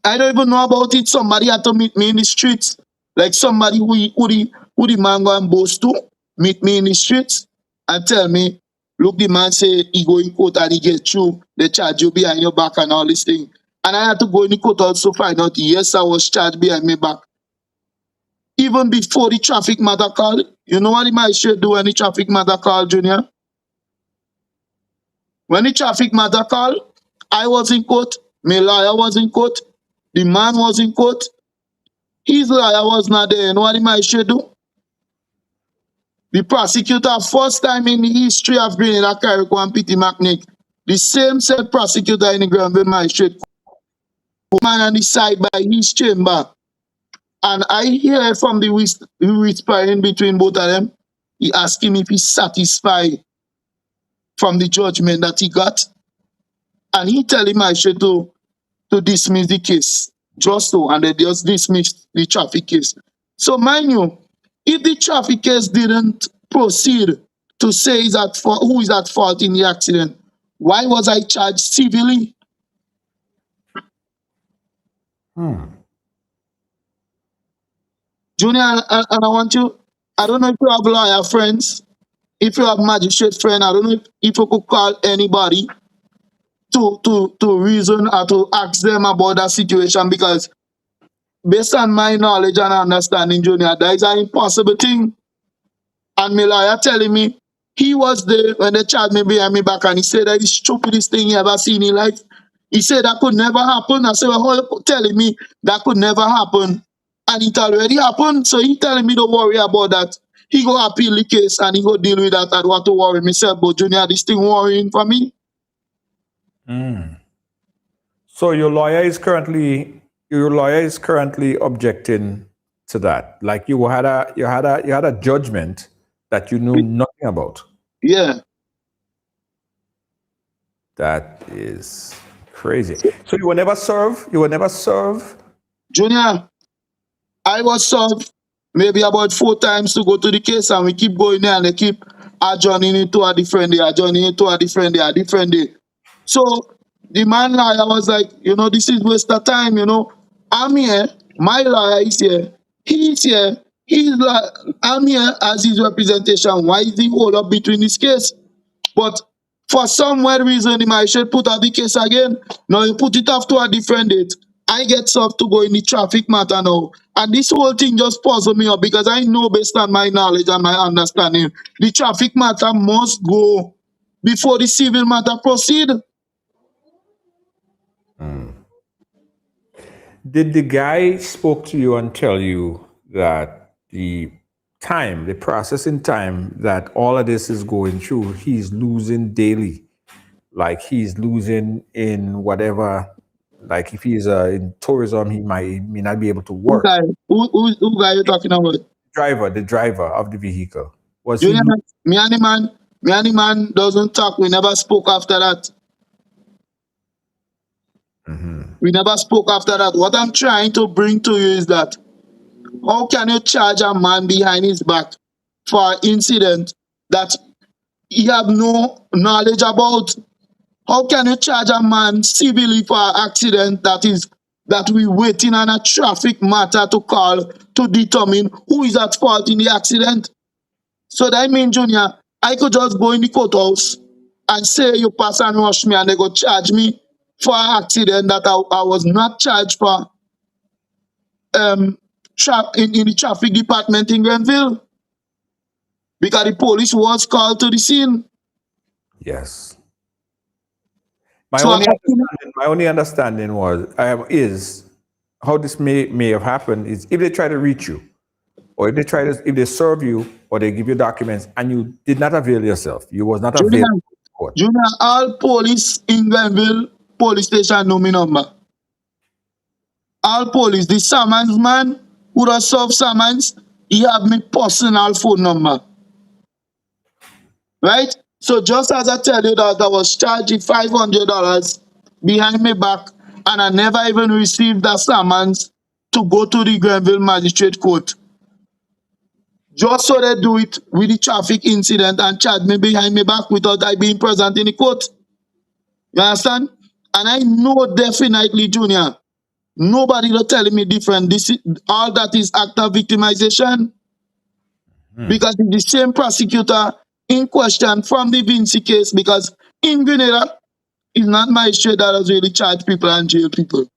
I don't even know about it. Somebody had to meet me in the streets. Like somebody who the man go and boast to, meet me in the streets and tell me, look, the man say he go in court and he get through. They charge you behind your back and all this thing. And I had to go in the court also find out, yes, I was charged behind my back. Even before the traffic matter call, you know what the magistrate do when the traffic matter call, Junior? When the traffic matter call, I was in court, my lawyer was in court, the man was in court, his lawyer was not there. You know what the magistrate do? The prosecutor, first time in the history of Grenada, Carrico and Petty McNick, the same said prosecutor in the Granville magistrate, man on the side by his chamber. And I hear from the whispering between both of them, he asked him if he's satisfied from the judgment that he got. And he tell him I should to dismiss the case. Just so, and they just dismissed the traffic case. So mind you, if the traffic case didn't proceed to say who is at fault in the accident, why was I charged civilly? Junior, and I want you, I don't know if you have lawyer friends, if you have magistrate friend, I don't know if you could call anybody to reason or to ask them about that situation, because based on my knowledge and understanding, Junior, that is an impossible thing. And my lawyer telling me he was there when they charged me behind me back, and he said that the stupidest thing he ever seen in life. He said that could never happen. I said, well, how you telling me that could never happen? And it already happened. So he telling me don't worry about that. He go appeal the case and he go deal with that. I don't want to worry myself. But Junior, this thing worrying for me. So your lawyer is currently objecting to that. Like you had a judgment that you knew nothing about. Yeah. That is crazy. So you will never serve? You will never serve? Junior, I was served maybe about 4 times to go to the case, and we keep going there and they keep adjourning it to a different day, adjourning it to a different day, a different day. So the man lawyer was like, this is waste of time, I'm here, my lawyer is here, he's here, I'm here as his representation. Why is he hold up between this case? But for some weird reason, he might should put out the case again. Now you put it off to a different date. I get served to go in the traffic matter now. And this whole thing just puzzles me up, because I know based on my knowledge and my understanding, the traffic matter must go before the civil matter proceed. Did the guy spoke to you and tell you that the processing time that all of this is going through, he's losing daily? Like he's losing in whatever, like if he's in tourism, he may not be able to work. Who guy you talking about? The driver of the vehicle. Was Junior, he? me and the man doesn't talk. We never spoke after that. We never spoke after that. What I'm trying to bring to you is that how can you charge a man behind his back for an incident that he have no knowledge about? How can you charge a man civilly for an accident that we waiting on a traffic matter to call to determine who is at fault in the accident? So that means, Junior, I could just go in the courthouse and say you pass and rush me, and they go charge me for an accident that I was not charged for in the traffic department in Grenville, because the police was called to the scene. Yes. My only understanding is how this may have happened is if they try to reach you, or if they serve you, or they give you documents and you did not avail yourself, you was not available to court. Junior, all police in Grenville police station know my number. All police, the summons man who does serve summons, he have my personal phone number. Right? So just as I tell you that I was charged $500 behind my back, and I never even received that summons to go to the Grenville Magistrate Court. Just so they do it with the traffic incident and charge me behind my back without I being present in the court. You understand? And I know definitely, Junior, Nobody not telling me different. This is, all that is act of victimization because it's the same prosecutor in question from the Vinci case because in Grenada, it's not magistrate that has really charged people and jail people,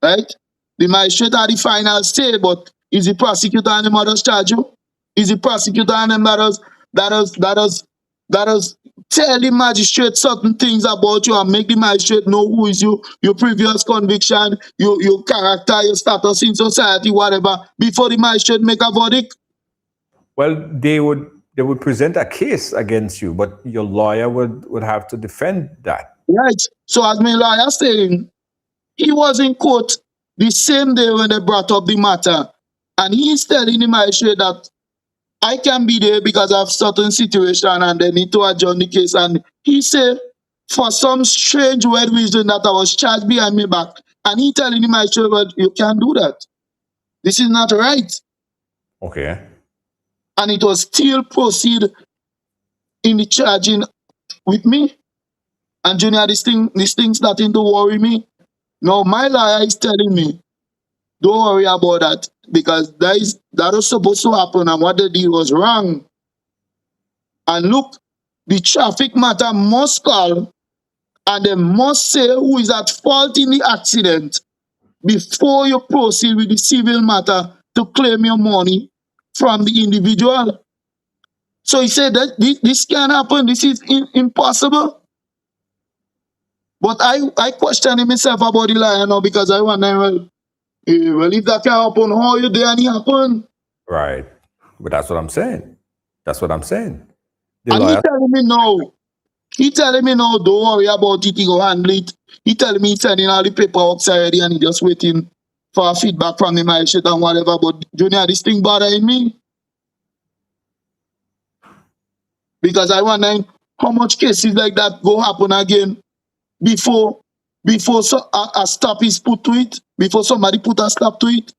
right? The magistrate had the final say, but is the prosecutor and them others charge you? Is the prosecutor and them that does tell the magistrate certain things about you and make the magistrate know who is you, your previous conviction, your character, your status in society, whatever, before the magistrate make a verdict? Well, they would present a case against you, but your lawyer would have to defend that. Right. So as my lawyer saying, he was in court the same day when they brought up the matter, and he's telling the magistrate that I can be there because of certain situation and they need to adjourn the case. And he said, for some strange weird reason that I was charged behind my back. And he telling the magistrate, well, you can't do that. This is not right. Okay. And it was still proceed in the charging with me. And Junior, this thing starting to worry me. Now my lawyer is telling me, don't worry about that because that was supposed to happen and what they did was wrong. And look, the traffic matter must call and they must say who is at fault in the accident before you proceed with the civil matter to claim your money from the individual. So he said that this can't happen, this is impossible. But I question myself about the lion now because I wonder, well, if that can happen, how you there and it happen? Right. But that's what I'm saying. That's what I'm saying. The And he lawyer, telling me no. He telling me no, don't worry about it, he go handle it. He telling me he's sending all the paperwork already and he just waiting for feedback from the magistrate and whatever. But Junior, this thing bothering me. Because I wonder how much cases like that go happen again before a stop is put to it, before somebody put a stop to it.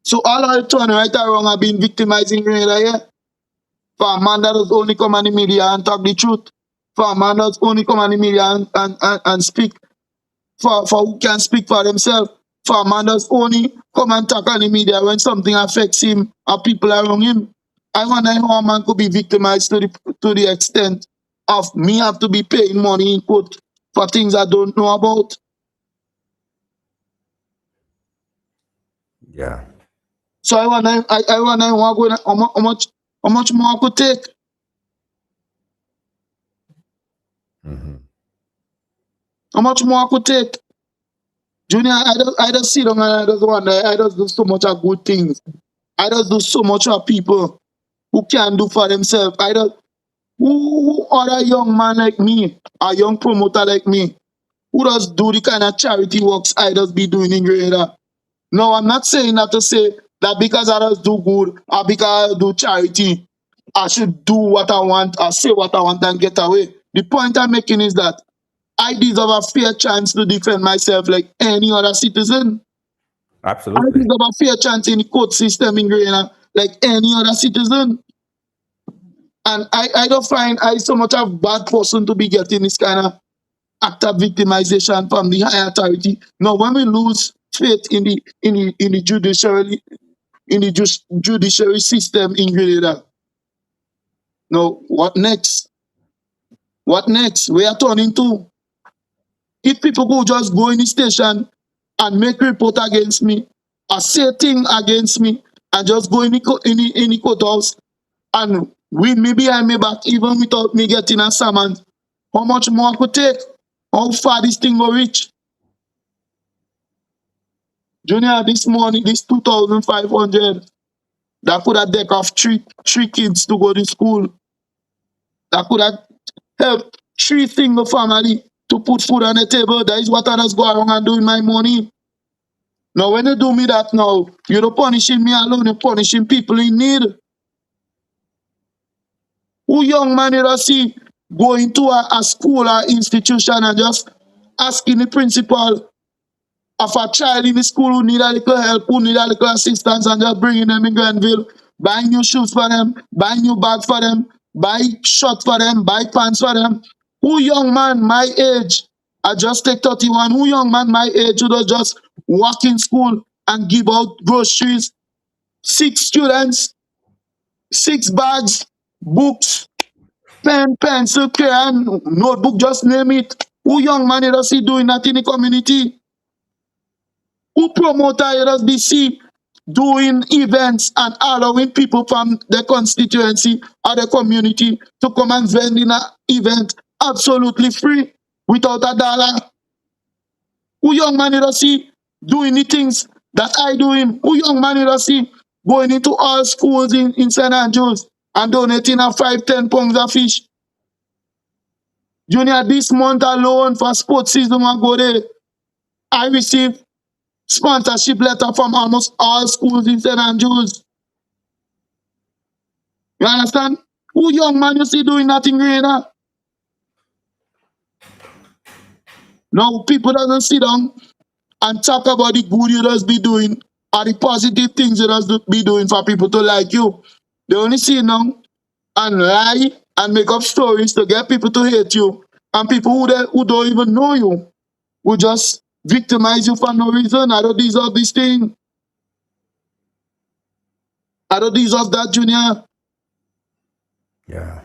So all I turn right or wrong have been victimizing Grenada here. For a man that does only come on the media and talk the truth. For a man that only come on the media and speak for who can speak for themselves. For a man that only come and talk on the media when something affects him or people around him. I wonder how a man could be victimized to the extent of me have to be paying money in court for things I don't know about. yeah. So I wonder how much more I could take. How much more I could take? Junior, I just sit down and I just wonder, I just do so much of good things. I just do so much of people who can do for themselves. Who other young man like me, a young promoter like me, who does do the kind of charity works I just be doing in Grenada? No, I'm not saying that to say that because I just do good or because I do charity, I should do what I want or say what I want and get away. The point I'm making is that I deserve a fair chance to defend myself like any other citizen. I Absolutely. deserve a fair chance in the court system in Grenada like any other citizen. And I don't find I so much a bad person to be getting this kind of act of victimization from the high authority. Now, when we lose faith in the judiciary system in Grenada, now what next? What next? We are turning to. If people could just go in the station and make report against me, or say thing against me, and just go in the courthouse and win me behind me back, even without me getting a summons, how much more I could take? How far this thing will reach? Junior, this morning, this 2,500, that could have deck off three kids to go to school. That could have helped three single family to put food on the table. That is what I just go around and do with my money. Now, when you do me that now, you're not punishing me alone, you're punishing people in need. Who young man you see going to a school or institution and just asking the principal of a child in the school who need a little help, who need a little assistance, and just bringing them in Granville, buying new shoes for them, buying new bags for them, buy shorts for them, buy pants for them. Who young man my age I just take 31. Who young man my age who just walk in school and give out groceries? 6 students, 6 bags, books, pen, pencil, crayon, notebook, just name it. Who young man you see doing that in the community? Who promoter you just be see doing events and allowing people from the constituency or the community to come and vend in an event absolutely free without a dollar? Who young man you see doing the things that I doing? Who young man you see going into all schools in St. Andrews and donating a 5-10 pounds of fish? Junior, this month alone for sports season I go there, I received sponsorship letter from almost all schools in St. Andrews. You understand? Who young man you see doing nothing greater? Now people doesn't sit down and talk about the good you just be doing or the positive things you just be doing for people to like you. They only sit down and lie and make up stories to get people to hate you. And people who don't even know you will just victimize you for no reason. I don't deserve this thing. I don't deserve that, Junior. Yeah.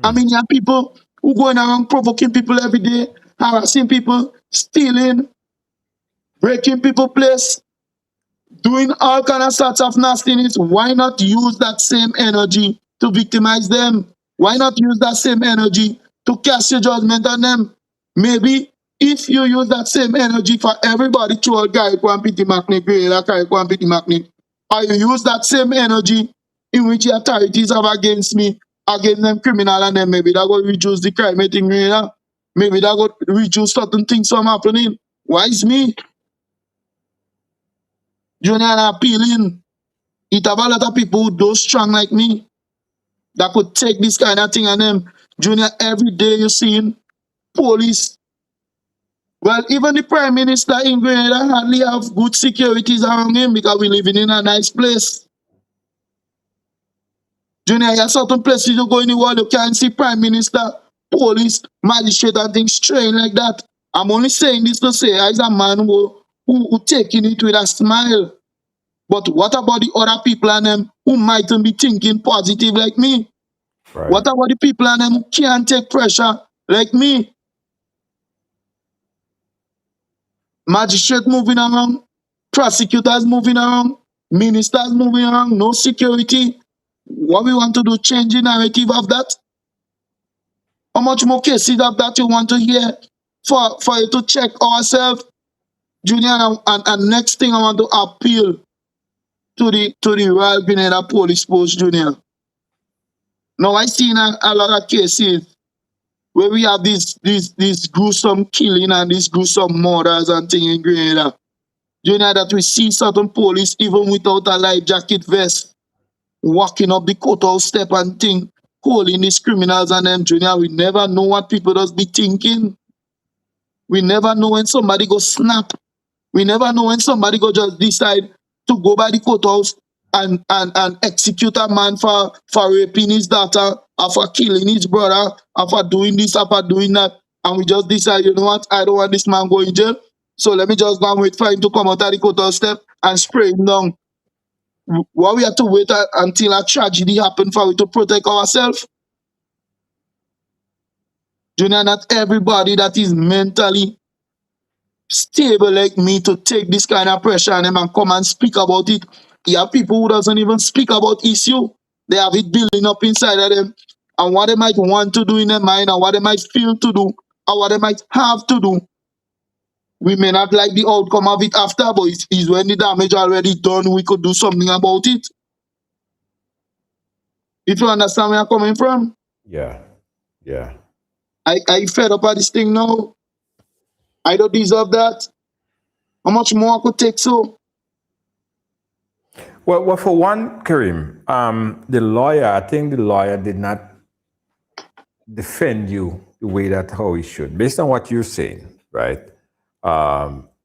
I mean, you have people who going around provoking people every day, harassing people, stealing, breaking people's place, doing all kind of sorts of nastiness. Why not use that same energy to victimize them? Why not use that same energy to cast your judgment on them? Maybe if you use that same energy for everybody to a guy who pity Macnick, or you use that same energy in which the authorities have against me, against them criminal, and then maybe that will reduce the crime thing, maybe that will reduce certain things from happening. Why is me? Junior appealing. It have a lot of people who do strong like me that could take this kind of thing on them. Junior, every day you're seeing police. Well, even the Prime Minister in Grenada hardly have good securities around him because we're living in a nice place. Junior, you have certain places you go in the world, you can't see Prime Minister, police, magistrate and things strange like that. I'm only saying this to say as a man who taking it with a smile. But what about the other people and them who mightn't be thinking positive like me? Right. What about the people and them who can't take pressure like me? Magistrate moving around, prosecutors moving around, ministers moving around, no security. What we want to do, change the narrative of that? How much more cases of that you want to hear for you to check ourselves? Junior, and next thing I want to appeal to the Royal Grenada Police Post, Junior. Now I seen a lot of cases where we have these gruesome killing and these gruesome murders and things in Grenada. Junior, that we see certain police even without a life jacket vest walking up the courthouse step and thing, calling these criminals and them. Junior, we never know what people just be thinking. We never know when somebody go snap. We never know when somebody go just decide to go by the courthouse and execute a man for raping his daughter, or for killing his brother, or for doing this, or for doing that. And we just decide, you know what, I don't want this man going in jail. So let me just go and wait for him to come out of the courthouse step and spray him down. Why we have to wait until a tragedy happen for we to protect ourselves? Junior, not everybody that is mentally stable like me to take this kind of pressure on them and come and speak about it. You have people who doesn't even speak about issue. They have it building up inside of them. And what they might want to do in their mind and what they might feel to do or what they might have to do. We may not like the outcome of it after, but it's when the damage already done, we could do something about it. If you understand where I'm coming from. Yeah. Yeah. I fed up at this thing now. I don't deserve that. How much more I could take so? Well, for one, Kareem, the lawyer, I think the lawyer did not defend you the way that how he should, based on what you're saying, right?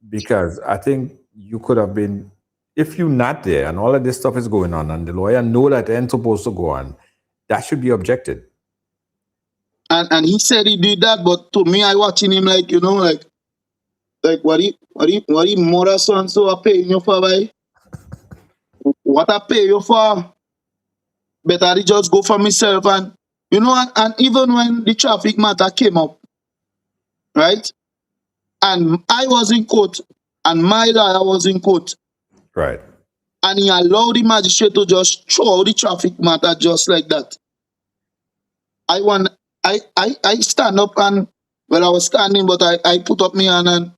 Because I think you could have been, if you're not there and all of this stuff is going on and the lawyer know that it ain't supposed to go on, that should be objected. And he said he did that, but to me, I watching him like, you know, like what he mother so and so are paying you for, boy? What I pay you for? Better I just go for myself and you know, and even when the traffic matter came up, right? And I was in court, and my lawyer was in court, Right. and he allowed the magistrate to just throw the traffic matter just like that. I stand up and well, I was standing, but I put up my hand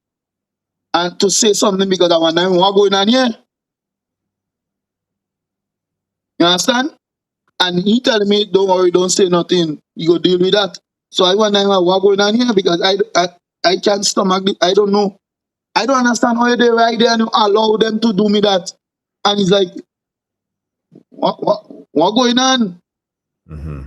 and to say something because I wonder what going on here. You understand? And he telling me, don't worry, don't say nothing. You go deal with that. So I wonder what going on here because I can't stomach it. I don't know. I don't understand why they right there and you allow them to do me that. And he's like, what going on? Mm-hmm.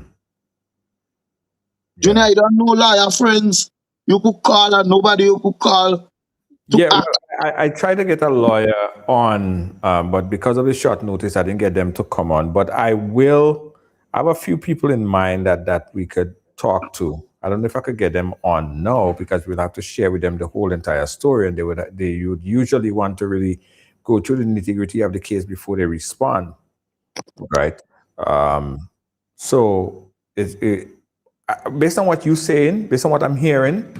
Junior, Yeah. I don't know lawyer friends. You could call and nobody you could call to Yeah, act. well, I tried to get a lawyer on, but because of the short notice, I didn't get them to come on. But I have a few people in mind that we could talk to. I don't know if I could get them on now because we'll have to share with them the whole entire story, and they would usually want to really go through the nitty gritty of the case before they respond, right? So based on what you're saying, based on what I'm hearing,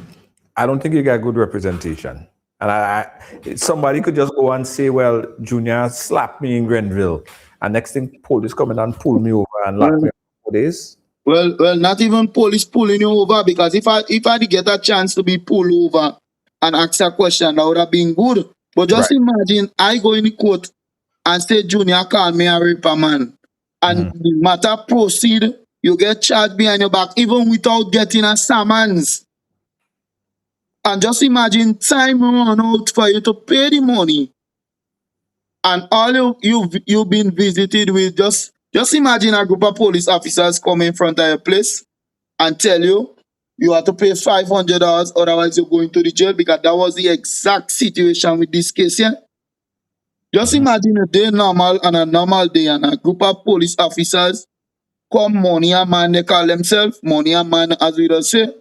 I don't think you got good representation. And somebody could just go and say, well, Junior slapped me in Grenville. And next thing, police come in and pull me over and lock me up for days. Well, not even police pulling you over because if I did get a chance to be pulled over and ask a question, that would have been good. But just Right. imagine I go in the court and say Junior call me a raper man, and the matter proceed. You get charged behind your back even without getting a summons. And just imagine time run out for you to pay the money, and all you've been visited with just imagine a group of police officers come in front of your place and tell you you have to pay $500, otherwise you're going to the jail because that was the exact situation with this case here. Just imagine a day normal and a normal day and a group of police officers come money and man, they call themselves money and man as we just say,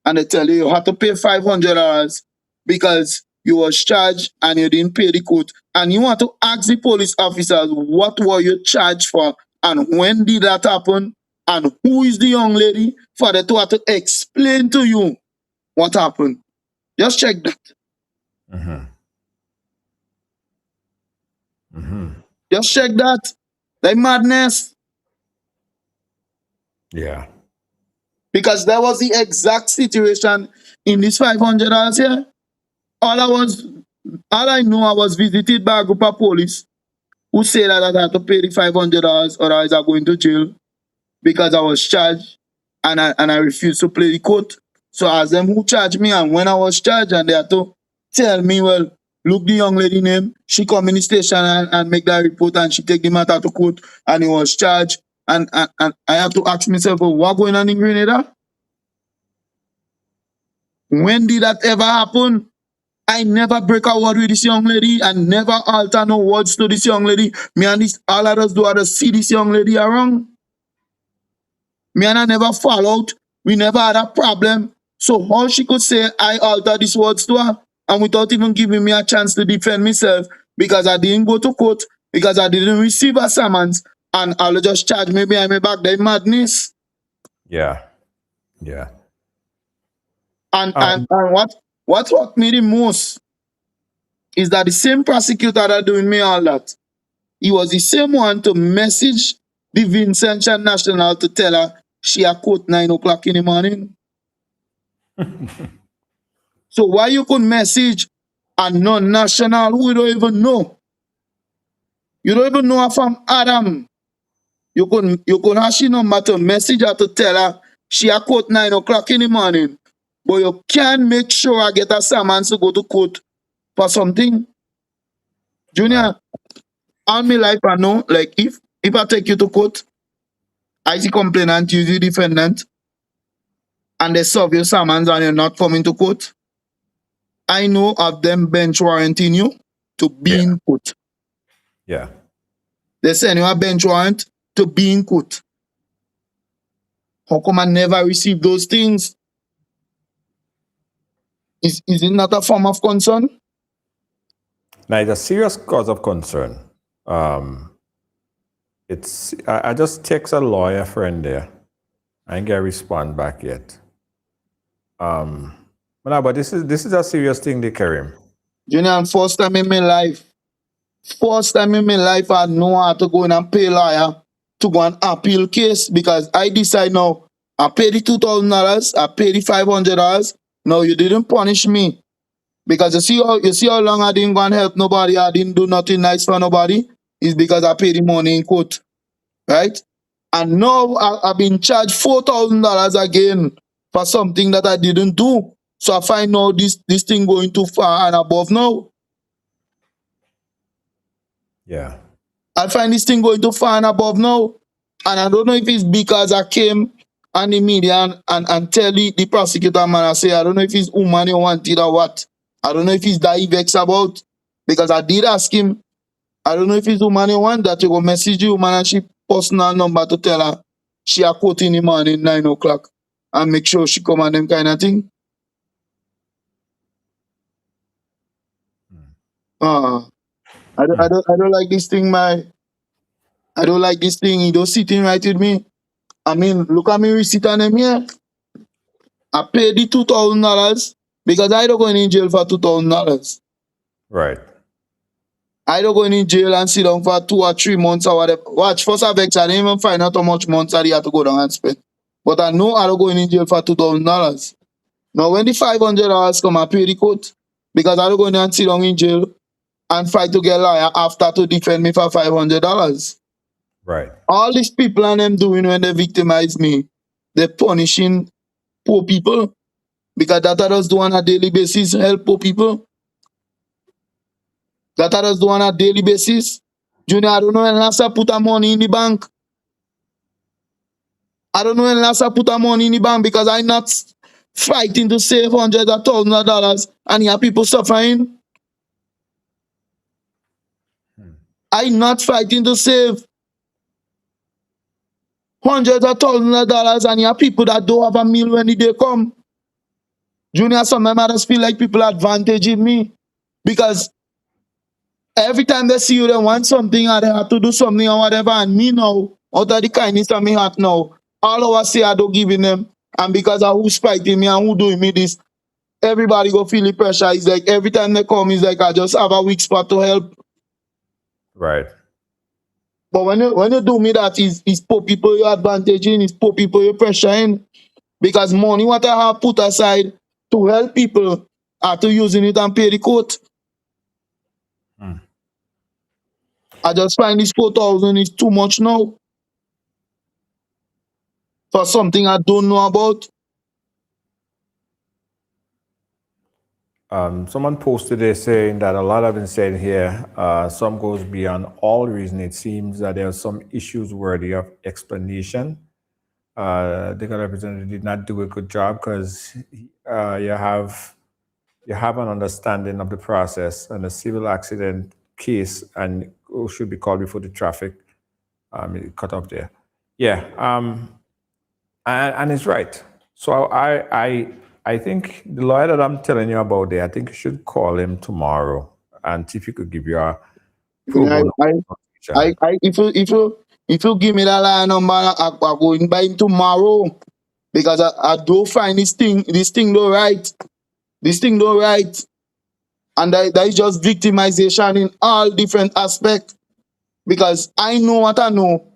and they tell you have to pay $500 because you was charged and you didn't pay the court. And you want to ask the police officers what were you charged for and when did that happen and who is the young lady for them to have to explain to you what happened. Just check that. Just check that. Like madness. Yeah. Because that was the exact situation in this $500 here. All I know, I was visited by a group of police who said that I had to pay the $500 or I was going to jail because I was charged and I refused to play the court. So I asked them who charged me and when I was charged, and they had to tell me, well, look the young lady name. She come in the station and make that report and she take the matter to court and he was charged. And I have to ask myself, well, what going on in Grenada? When did that ever happen? I never break a word with this young lady and never alter no words to this young lady. Me and this, all of us do are to see this young lady around. Me and I never fall out. We never had a problem. So how she could say I alter these words to her and without even giving me a chance to defend myself because I didn't go to court, because I didn't receive a summons, and I'll just charge me behind my back. That madness. Yeah. Yeah. And what hurt me the most is that the same prosecutor that doing me all that, he was the same one to message the Vincentian National to tell her she a court 9 o'clock in the morning. So why you could message a non-national who you don't even know? You don't even know her from Adam. You could have she number to message her to tell her she a court 9 o'clock in the morning. But you can't make sure I get a summons to go to court for something. Junior, all my life I know, like if I take you to court, I see complainant, you the defendant, and they serve you summons and you're not coming to court, I know of them bench warranting you to be in court. Yeah. They send you a bench warrant to be in court. How come I never received those things? Is it not a form of concern? Now, it's a serious cause of concern. I just text a lawyer friend there. I ain't get a response back yet. But this is a serious thing, they Kareem. Junior, first time in my life, I know how to go in and pay lawyer to go and appeal case because I decide now, I pay the $2,000, I pay the $500. No, you didn't punish me. Because you see how long I didn't go and help nobody, I didn't do nothing nice for nobody, is because I paid the money in court. Right? And now I've been charged $4,000 again for something that I didn't do. So I find now this thing going too far and above now. Yeah. I find this thing going too far and above now. And I don't know if it's because I came on the media and tell the prosecutor man, I say, I don't know if it's woman you wanted or what. I don't know if he's that he vexed about. Because I did ask him, I don't know if it's woman you want that you go message the woman and she personal number to tell her she a quote in the morning 9 o'clock and make sure she come and them kind of thing. I don't like this thing, I don't like this thing. He don't sitting right with me. I mean, look at me receipt on them here. I paid the $2,000 because I don't go in jail for $2,000. Right. I don't go in jail and sit down for 2 or 3 months or whatever. Watch, first I vex, I didn't even find out how much months I had to go down and spend. But I know I don't go in jail for $2,000. Now when the $500 come, I pay the court because I don't go in and sit down in jail and fight to get a lawyer after to defend me for $500. Right. All these people and them doing when they victimize me, they're punishing poor people because that others do on a daily basis help poor people. That others do on a daily basis. Junior, I don't know when last I put a money in the bank. I don't know when last I put a money in the bank because I'm not fighting to save hundreds of thousands of dollars and here people suffering. I'm not fighting to save hundreds of thousands of dollars and here people that don't have a meal when the day come. Junior, some of them just feel like people advantaging me because every time they see you, they want something or they have to do something or whatever. And me now, out of the kindness of my heart now, all of us say I don't give in them. And because of who's fighting me and who doing me this, everybody go feel the pressure. It's like every time they come, it's like I just have a weak spot to help. Right. But when you do me that, it's poor people you're advantaging, it's poor people you're pressuring. Because money what I have put aside to help people are to using it and pay the court. I just find this 4,000 is too much now for something I don't know about. Someone posted there saying that a lot have been said here. Some goes beyond all reason. It seems that there are some issues worthy of explanation. The representative did not do a good job because you have an understanding of the process and a civil accident case and should be called before the traffic. It cut off there. Yeah, and it's right. So I think the lawyer that I'm telling you about there, I think you should call him tomorrow and see if he could give you a pro bono consultation. If you give me that line number, I go in by him tomorrow because I don't find this thing don't right. This thing don't right. And that is just victimization in all different aspects. Because I know what I know.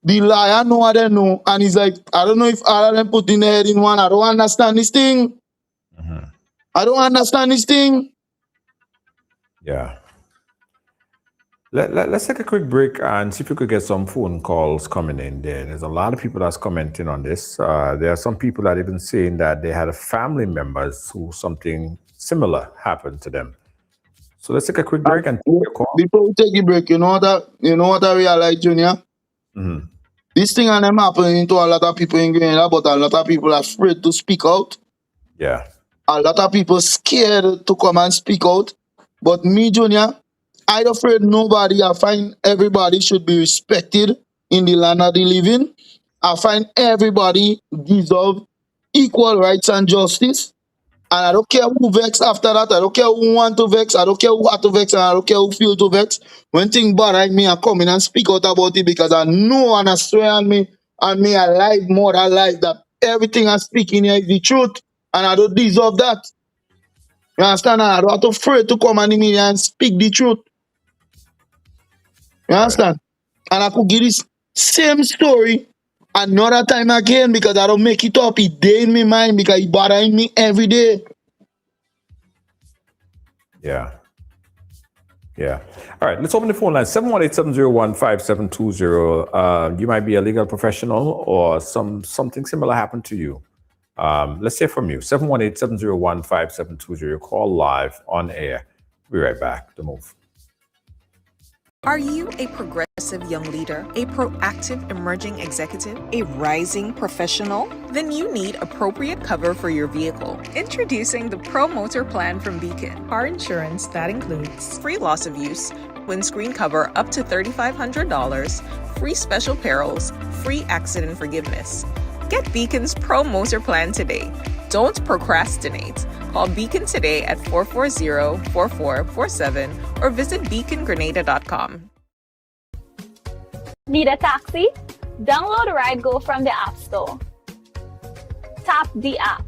The liar know what they know. And he's like, I don't know if all of them put in their head in one. I don't understand this thing. I don't understand this thing. Yeah. Let's take a quick break and see if we could get some phone calls coming in there. There's a lot of people that's commenting on this. There are some people that even saying that they had family members who something similar happened to them. So let's take a quick break and take your call. Before we take a break, you know what I realize, Junior? This thing and them happening to a lot of people in Grenada, but a lot of people are afraid to speak out. Yeah. A lot of people scared to come and speak out. But me, Junior, I don't afraid nobody. I find everybody should be respected in the land of the living. I find everybody deserve equal rights and justice. And I don't care who vex after that. I don't care who want to vex. I don't care who had to vex. And I don't care who feel to vex. When things bother me, I come in and speak out about it because I know and I swear on me alive more than life that everything I speak in here is the truth. And I don't deserve that. You understand? I don't have to afraid to come in media and speak the truth. You understand? And I could give this same story another time again because I don't make it up. It day in my mind because it bothering me every day. Yeah. Yeah. All right. Let's open the phone line. 718-701-5720. You might be a legal professional or something similar happened to you. Let's hear from you. 718-701-5720. Call live on air. We'll be right back. The Move. Are you a progressive young leader, a proactive emerging executive, a rising professional? Then you need appropriate cover for your vehicle. Introducing the Pro Motor Plan from Beacon. Car insurance that includes free loss of use, windscreen cover up to $3,500, free special perils, free accident forgiveness. Get Beacon's Pro Motor Plan today. Don't procrastinate. Call Beacon today at 440-4447 or visit beacongrenada.com. Need a taxi? Download RideGo from the App Store. Tap the app.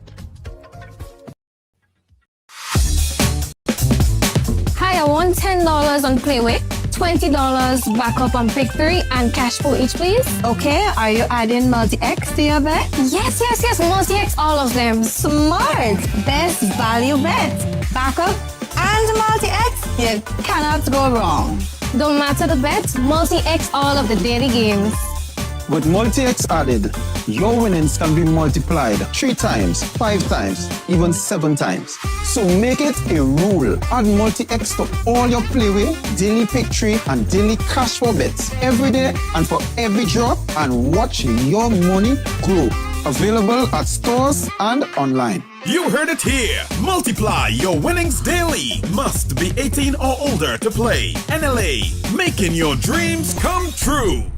Hi, I want $10 on Playway, $20 backup on Pick 3, and cash for each, please. Okay, are you adding multi-X to your bet? Yes, multi-X, all of them. Smart! Best value bet. Backup and multi-X, you cannot go wrong. Don't matter the bet, multi-X all of the daily games. With multi-X added, your winnings can be multiplied 3 times, 5 times, even 7 times. So make it a rule. Add multi-X to all your Playway, daily pick 3, and daily cash for bets every day and for every drop, and watch your money grow. Available at stores and online. You heard it here. Multiply your winnings daily. Must be 18 or older to play. NLA, making your dreams come true.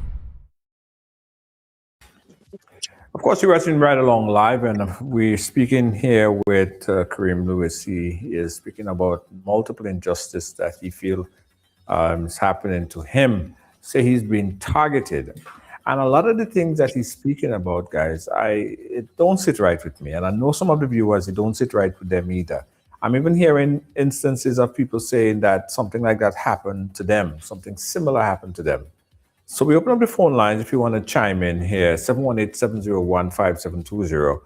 Of course, you're watching Right Along Live, and we're speaking here with Kareem Lewis. He is speaking about multiple injustice that he feels is happening to him. Say he's been targeted. And a lot of the things that he's speaking about, guys, it don't sit right with me. And I know some of the viewers, it don't sit right with them either. I'm even hearing instances of people saying that something like that happened to them, something similar happened to them. So we open up the phone lines if you want to chime in here, 718-701-5720.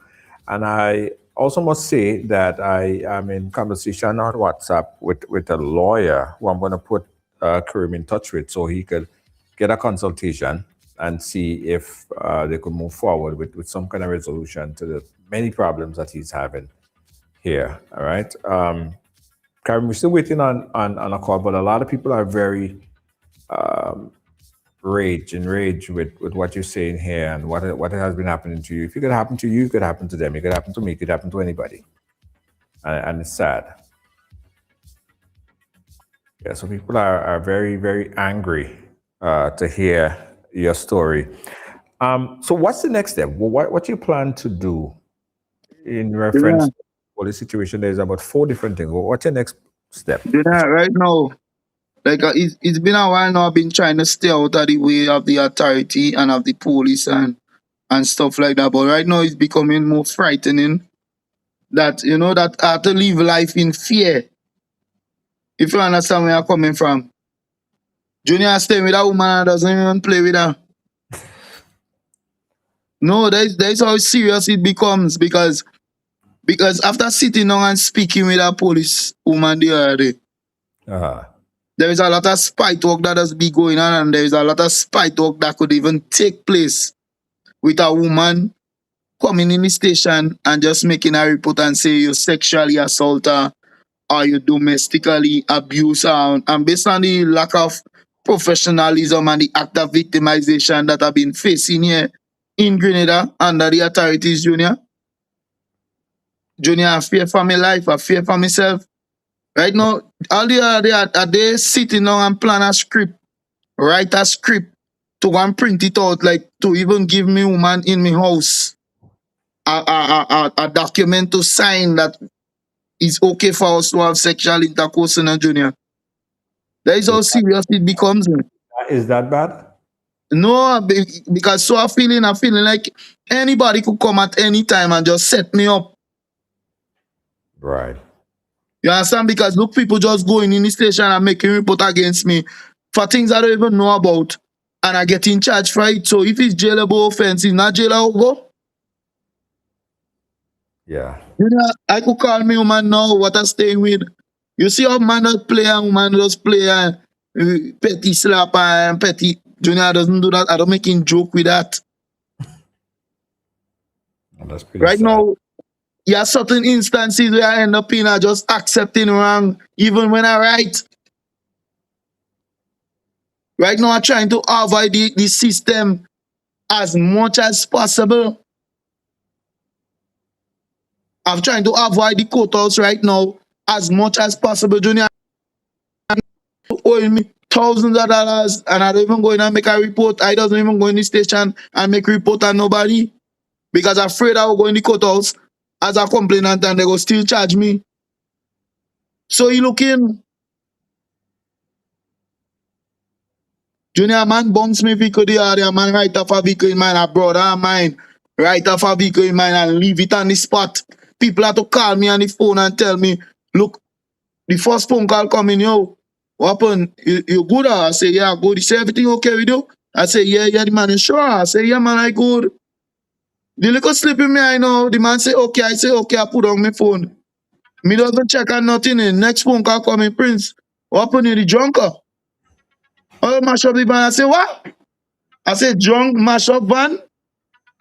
And I also must say that I am in conversation on WhatsApp with a lawyer who I'm going to put Kareem in touch with so he could get a consultation and see if they could move forward with some kind of resolution to the many problems that he's having here. All right. Kareem, we're still waiting on a call, but a lot of people are very enraged with what you're saying here and what has been happening to you. If it could happen to you, it could happen to them. It could happen to me. It could happen to anybody. And it's sad. Yeah, so people are very, very angry to hear your story. So what's the next step? What do you plan to do in reference to the situation? There's about 4 different things. What's your next step? Yeah, right now, like it's been a while now. I've been trying to stay out of the way of the authority and of the police and stuff like that. But right now, it's becoming more frightening. That that I have to live life in fear. If you understand where I'm coming from, Junior stay with a woman and doesn't even play with her. No, that's how serious it becomes because after sitting down and speaking with a police woman the other day. There is a lot of spite work that has been going on, and there is a lot of spite work that could even take place with a woman coming in the station and just making a report and say you sexually assault her or you domestically abuse her. And based on the lack of professionalism and the act of victimization that I've been facing here in Grenada under the authorities, Junior, I fear for my life, I fear for myself. Right now, all the other day, are they sitting down and plan a script, write a script to go and print it out, like to even give me woman in my house a document to sign that it's okay for us to have sexual intercourse in a junior. That is how serious it becomes. Is that bad? No, because so I'm feeling like anybody could come at any time and just set me up. Right. You understand? Because look, people just going in the station and making report against me for things I don't even know about, and I get in charge for it. So if it's jailable offense, it's not jailable. Yeah. You know, I could call me woman now, what I staying with. You see how man does play and woman does play and petty slap and petty. Junior doesn't do that. I don't make him joke with that. Oh, that's pretty Right sad. now, you have certain instances where I end up in just accepting wrong, even when I right. Right now, I'm trying to avoid the system as much as possible. I'm trying to avoid the courthouse right now as much as possible. Junior owing me thousands of dollars and I don't even go in and make a report. I doesn't even go in the station and make a report on nobody because I'm afraid I will go in the courthouse as a complainant and they will still charge me. So you looking, Junior man bounce me vehicle the other man right off a vehicle in mine, a brother of mine, right off a vehicle in mine and leave it on the spot. People have to call me on the phone and tell me, look, the first phone call coming, yo, what happened? You good? I say, yeah, good. He say, everything okay with you? I say, yeah, the man is sure. I say, yeah, man, I good. The little slip in me, I know. The man say, okay. I say, okay, I put on my phone. Me doesn't check on nothing. The next phone call coming, Prince. What happened to the drunker? Oh, mash up the van. I say, what? I say, drunk, mash up van?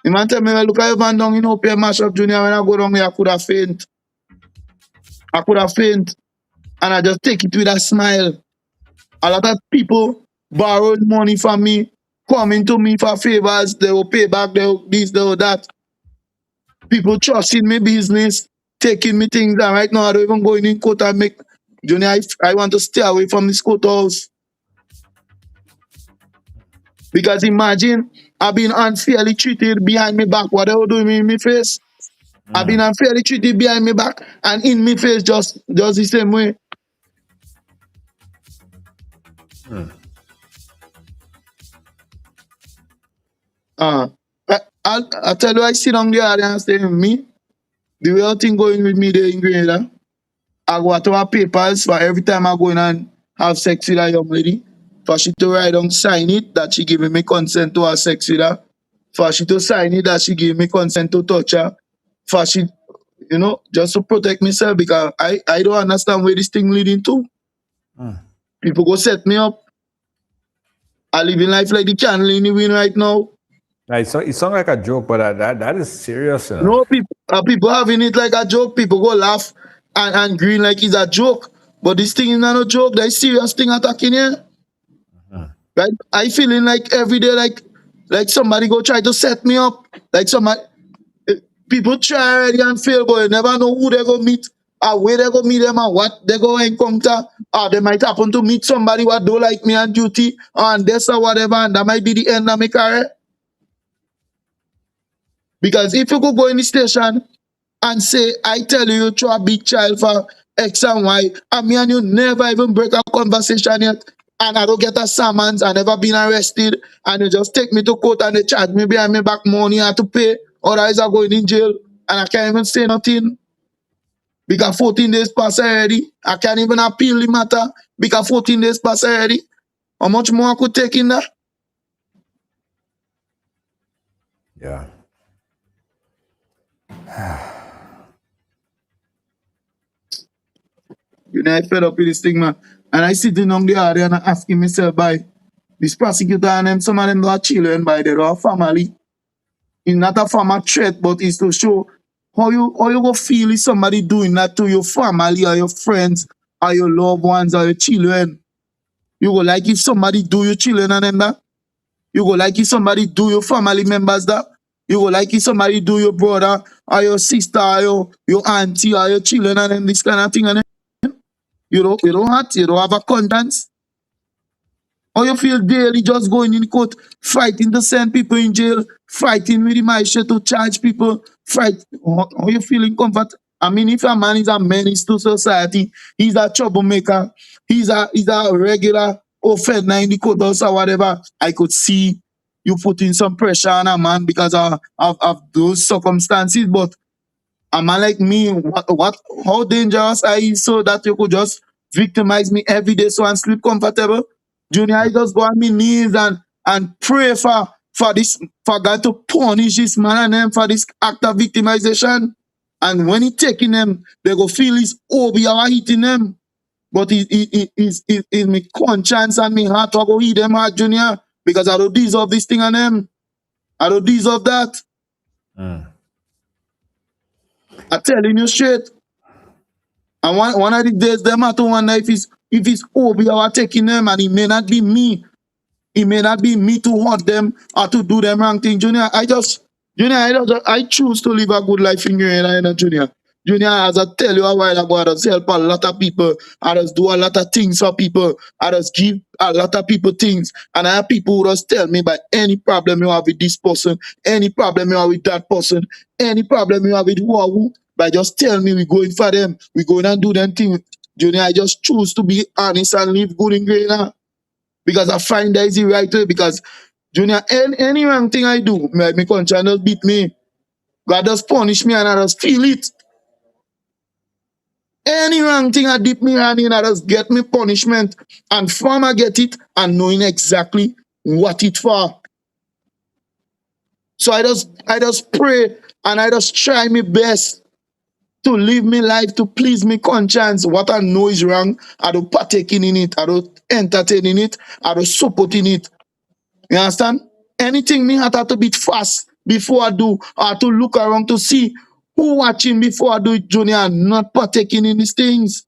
The man tell me, well, look at your van down, you know, pay mash up, Junior. When I go down there, I could have faint. I could have faint. And I just take it with a smile. A lot of people borrowed money from me, coming to me for favors. They will pay back this, they will that. People trusting me business, taking me things. And right now, I don't even go in court and make. Junior, I want to stay away from this courthouse. Because imagine, I've been unfairly treated behind my back. What they were doing in my face. I've been unfairly treated behind my back and in my face just the same way. I tell you, I sit down there and say, me, the real thing going with me, the ingredient, I go to her papers for every time I go in and have sex with a young lady. For she to write down, sign it, that she giving me consent to have sex with her. For she to sign it, that she give me consent to touch her. For she, you know, just to protect myself because I don't understand where this thing leading to. People go set me up. I live in life like the candle in the wind right now. It sounds like a joke, but that is serious. You know? No, people having it like a joke. People go laugh and grin like it's a joke. But this thing is not a joke. There's serious thing attacking here. Right? I feeling like every day like somebody go try to set me up. Like somebody people try already and fail, but you never know who they go meet or where they go meet them and what they go encounter. Or they might happen to meet somebody what don't like me on duty or this or whatever, and that might be the end of my career. Because if you go in the station and say, I tell you, you throw a big child for X and Y, and me and you never even break a conversation yet, and I don't get a summons, I never been arrested, and you just take me to court and they charge me behind me back money I have to pay, otherwise I'm going in jail, and I can't even say nothing. Because 14 days pass already. I can't even appeal the matter because 14 days pass already. How much more I could take in that? Yeah. You know, I fed up with this thing, man. And I sitting on the area and asking myself, by this prosecutor and them, some of them are children, by they are family. It's not a form of threat, but it's to show how you go feel if somebody doing that to your family or your friends or your loved ones or your children. You go like if somebody do your children and them that. You go like if somebody do your family members that. You go like if somebody do your brother or your sister or your auntie or your children and them, this kind of thing. And you don't have a conscience. How you feel daily just going in court, fighting to send people in jail, fighting with the magistrate to charge people, fight. How you feeling comfort? I mean, if a man is a menace to society, he's a troublemaker, he's a regular offender in the courthouse or whatever, I could see you putting some pressure on a man because of those circumstances. But a man like me, how dangerous are you so that you could just victimize me every day so I sleep comfortable? Junior, I just go on my knees and pray for this, for God to punish this man and them for this act of victimization. And when he taking them, they go feel his obi or hitting them. But it my conscience and my heart to go eat them hard, Junior, because I don't deserve this thing on them. I don't deserve that. Mm. I'm telling you straight. And one of the days, them have to wonder if it's Obi or taking them, and it may not be me. It may not be me to hurt them or to do them wrong thing. Junior, I choose to live a good life in Grenada, Junior. Junior, as I tell you a while ago, I just help a lot of people. I just do a lot of things for people. I just give a lot of people things. And I have people who just tell me about any problem you have with this person, any problem you have with that person, any problem you have with who, but just tell me we going for them. We going and do them things. Junior, I just choose to be honest and live good in Grenada. Because I find that is the right way. Because, Junior, any wrong thing I do, my conscience just beat me. God just punish me and I just feel it. Any wrong thing I dip me hand in, I just get me punishment. And from I get it and knowing exactly what it for. So I just pray and I just try my best to live my life to please my conscience. What I know is wrong, I don't partake in it. I don't entertain in it. I don't support in it. You understand? Anything me have to beat fast before I do, or to look around to see who watching before I do it, Junior, and not partaking in these things.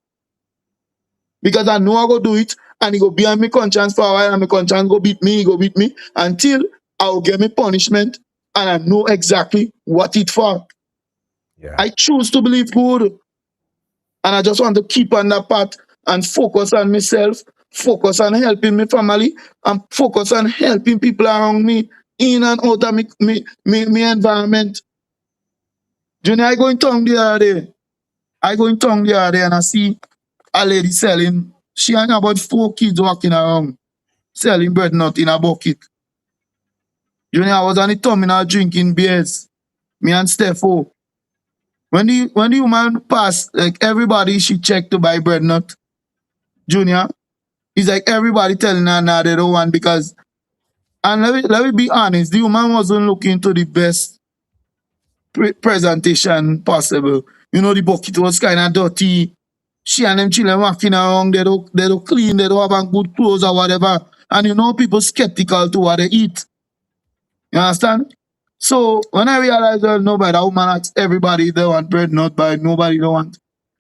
Because I know I go do it, and it go behind my conscience for a while, and my conscience go beat me, until I will get my punishment, and I know exactly what it for. Yeah. I choose to believe good, and I just want to keep on that path and focus on myself, focus on helping my family, and focus on helping people around me in and out of me environment. Junior, I go in town the other day. And I see a lady selling. She had about 4 kids walking around selling bread nut in a bucket. Junior, I was on the terminal drinking beers. Me and Steffo. When the woman passed, like everybody she checked to buy bread nut. Junior, it's like everybody telling her now they don't want because, and let me be honest, the woman wasn't looking to the best presentation possible. You know, the bucket was kind of dirty. She and them children walking around, they don't clean, they don't have good clothes or whatever. And you know, people skeptical to what they eat. You understand? So when I realized that nobody, that woman asked everybody they want bread, not buy, nobody don't want.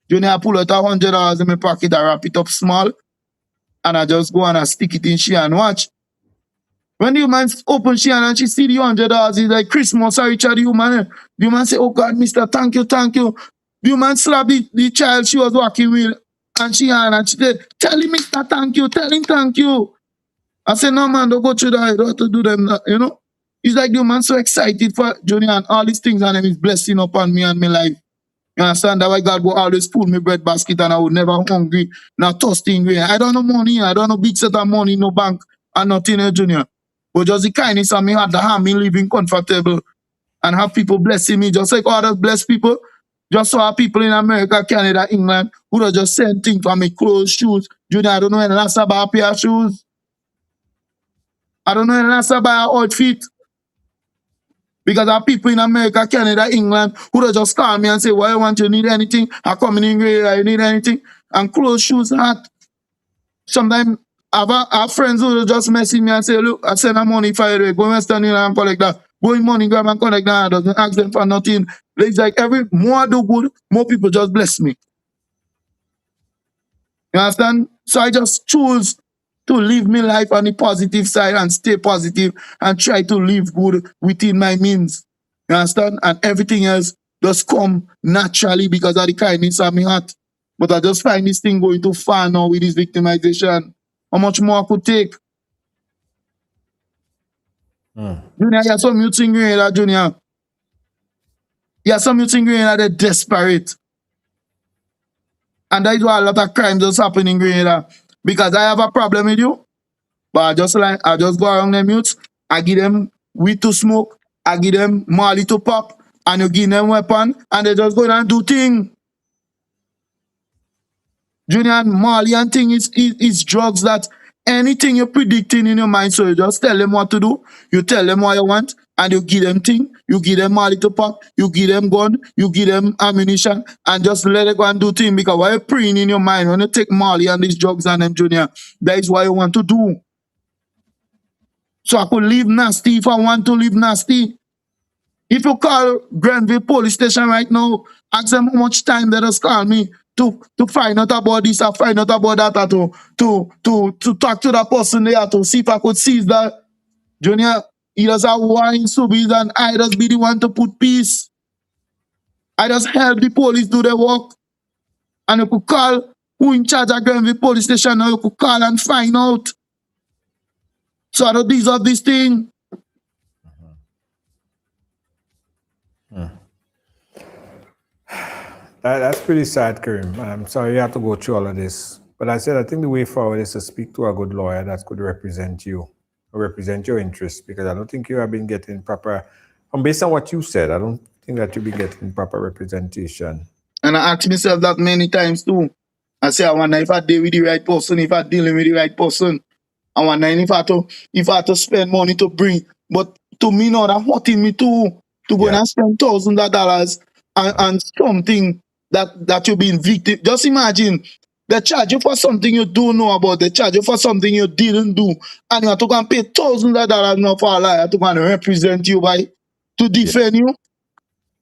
Junior, I pull out $100 in my pocket, I wrap it up small, and I just go and I stick it in she and watch. When the woman open she and she see the $100, it's like Christmas, I reach out the woman. The woman say, oh God, mister, thank you, thank you. The woman slap the child she was walking with, and she said, tell him, mister, thank you, tell him thank you. I said, no man, don't go through that, you don't have to do them, you know. It's like the woman so excited for Junior and all these things and him is blessing upon me and my life. You understand? That why God will always pull me bread basket and I would never hungry, not thirsty. I don't know money, I don't know big set of money, no bank, and nothing, Junior. But just the kindness of me had the harm me living comfortable and have people blessing me just like others bless people. Just saw people in America, Canada, England, who are just send things for me, clothes, shoes. Junior, I don't know when last I buy a pair of shoes. I don't know when last I buy an outfit. Because there are people in America, Canada, England, who will just call me and say, what you want, you need anything? I come in here, you need anything? And clothes, shoes, hat. Sometimes I have friends who will just message me and say, look, I send them money for you, go in Western Union and collect that. Go in money, grab and collect that. I doesn't ask them for nothing. It's like every more I do good, more people just bless me. You understand? So I just choose to live my life on the positive side and stay positive and try to live good within my means. You understand? And everything else just come naturally because of the kindness of my heart. But I just find this thing going too far now with this victimization. How much more I could take? Junior, you have some youth in Grenada, Junior. You have some youth in Grenada, they're desperate. And that is why a lot of crimes just happen in Grenada. Because I have a problem with you, but I just go around them youths, I give them weed to smoke, I give them Mali to pop, and you give them weapon, and they just go and do thing. Junior, and Mali and thing is drugs that anything you're predicting in your mind, so you just tell them what to do, you tell them what you want, and you give them thing, you give them Mali to pop, you give them gun, you give them ammunition, and just let it go and do thing, because what you're preying in your mind, when you take Mali and these drugs and them, Junior, that is what you want to do. So I could live nasty if I want to live nasty. If you call Granville police station right now, ask them how much time they just call me to find out about this or find out about that, or to talk to that person there to see if I could seize that. Junior, he does have wine subbies and I just be the one to put peace. I just help the police do their work. And you could call who in charge of Granville police station now, you could call and find out. So I don't deserve this thing. That's pretty sad, Kareem. I'm sorry you have to go through all of this. But I said, I think the way forward is to speak to a good lawyer that could represent you, or represent your interests, because I don't think you have been getting proper, and based on what you said, I don't think that you'll be getting proper representation. And I ask myself that many times too. I say, I wonder if I deal with the right person, if I dealing with the right person. I wonder if I have to spend money to bring. But to me now, that hurting me too. To go and spend thousands of dollars and something that you've been victim. Just imagine, they charge you for something you don't know about. They charge you for something you didn't do. And you have to go and pay thousands of dollars now for a lawyer to go and represent you to defend you.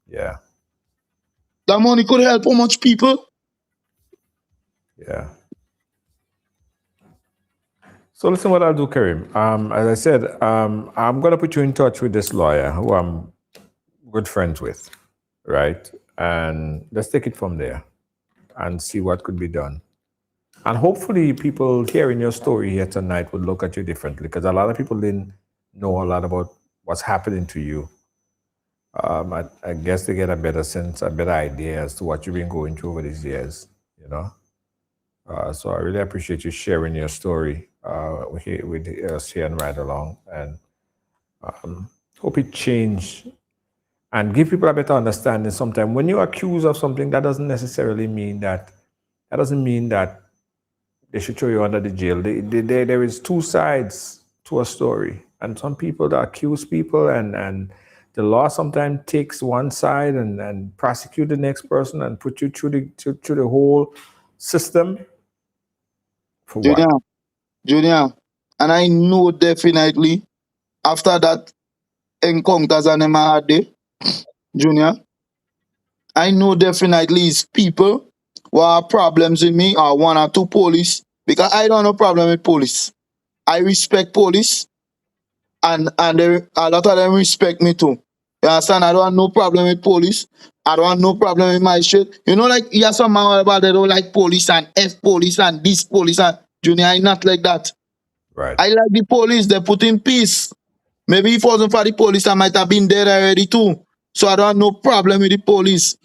Yeah. That money could help how much people? Yeah. So listen, what I'll do, Kareem. As I said, I'm going to put you in touch with this lawyer who I'm good friends with, right? And let's take it from there and see what could be done. And hopefully people hearing your story here tonight would look at you differently, because a lot of people didn't know a lot about what's happening to you. I guess they get a better sense, a better idea as to what you've been going through over these years, you know? So I really appreciate you sharing your story with us here and Right Along, and hope it change and give people a better understanding. Sometimes when you're accused of something, that doesn't necessarily mean that they should throw you under the jail. There is two sides to a story, and some people that accuse people, and the law sometimes takes one side and prosecute the next person and put you through the whole system. For Junior, what? Junior, and I know definitely after that encounters and them I had there, Junior, I know definitely it's people who have problems with me, or one or two police, because I don't have no problem with police. I respect police, and a lot of them respect me too. You understand? I don't have no problem with police. I don't have no problem with my shit. You know, like, you have some man about they don't like police and F police and this police, and Junior, I'm not like that. Right. I like the police, they put in peace. Maybe if it wasn't for the police, I might have been dead already too. So I don't have no problem with the police.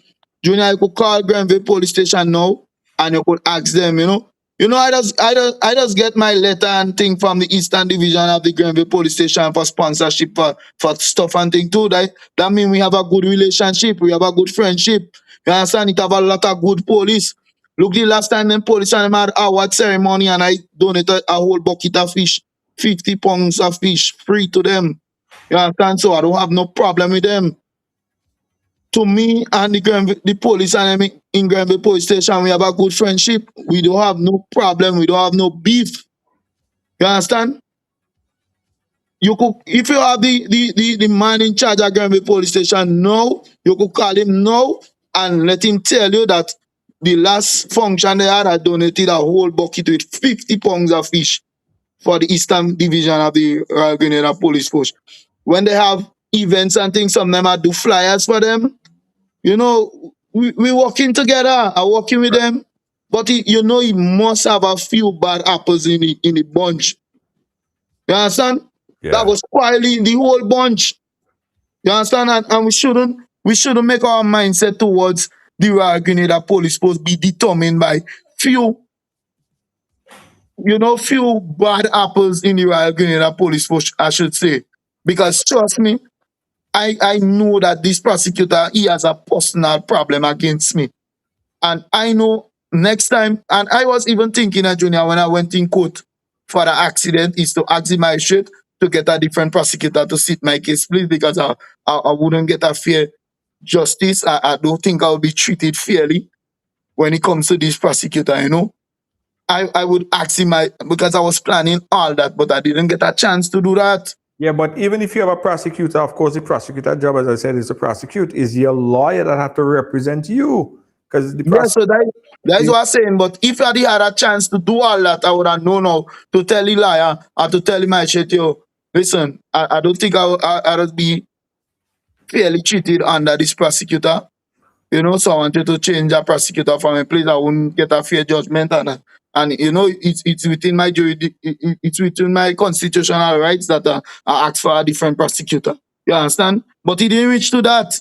Junior, you could call Granville police station now and you could ask them, you know. You know, I just get my letter and thing from the Eastern Division of the Granville police station for sponsorship for stuff and thing too. That means we have a good relationship, we have a good friendship. You understand? It have a lot of good police. Look, the last time them police and them had award ceremony and I donated a whole bucket of fish, 50 pounds of fish free to them. You understand? So I don't have no problem with them. To me and the police and them in Granville police station, we have a good friendship. We don't have no problem. We don't have no beef. You understand? You could, if you have the man in charge of Granville police station now, you could call him now and let him tell you that the last function they had, I donated a whole bucket with 50 pounds of fish for the Eastern Division of the Royal Grenada Police Force. When they have events and things, some of them I do flyers for them. You know, we working together, I working with them. But you know, he must have a few bad apples in the bunch. You understand? That was spoiling the whole bunch. You understand? And we shouldn't make our mindset towards the Royal Grenada Police Post be determined by few few bad apples in the Royal Grenada Police Force, I should say. Because trust me, I know that this prosecutor, he has a personal problem against me. And I know next time, and I was even thinking, Junior, when I went in court for the accident, is to ask the magistrate to get a different prosecutor to sit my case, please, because I wouldn't get a fair justice. I don't think I'll be treated fairly when it comes to this prosecutor. I would ask him because I was planning all that, but I didn't get a chance to do that. Yeah, but even if you have a prosecutor, of course, the prosecutor job, as I said, is to prosecute. Is your lawyer that have to represent you? Because the so that's what I'm saying. But if I had a chance to do all that, I would have known how to tell the liar or to tell the magistrate, yo, listen, I don't think I'd be fairly treated under this prosecutor. So I wanted to change that prosecutor for me, please. I wouldn't get a fair judgment, and it's within my it's within my constitutional rights that I ask for a different prosecutor. You understand? But he didn't reach to that.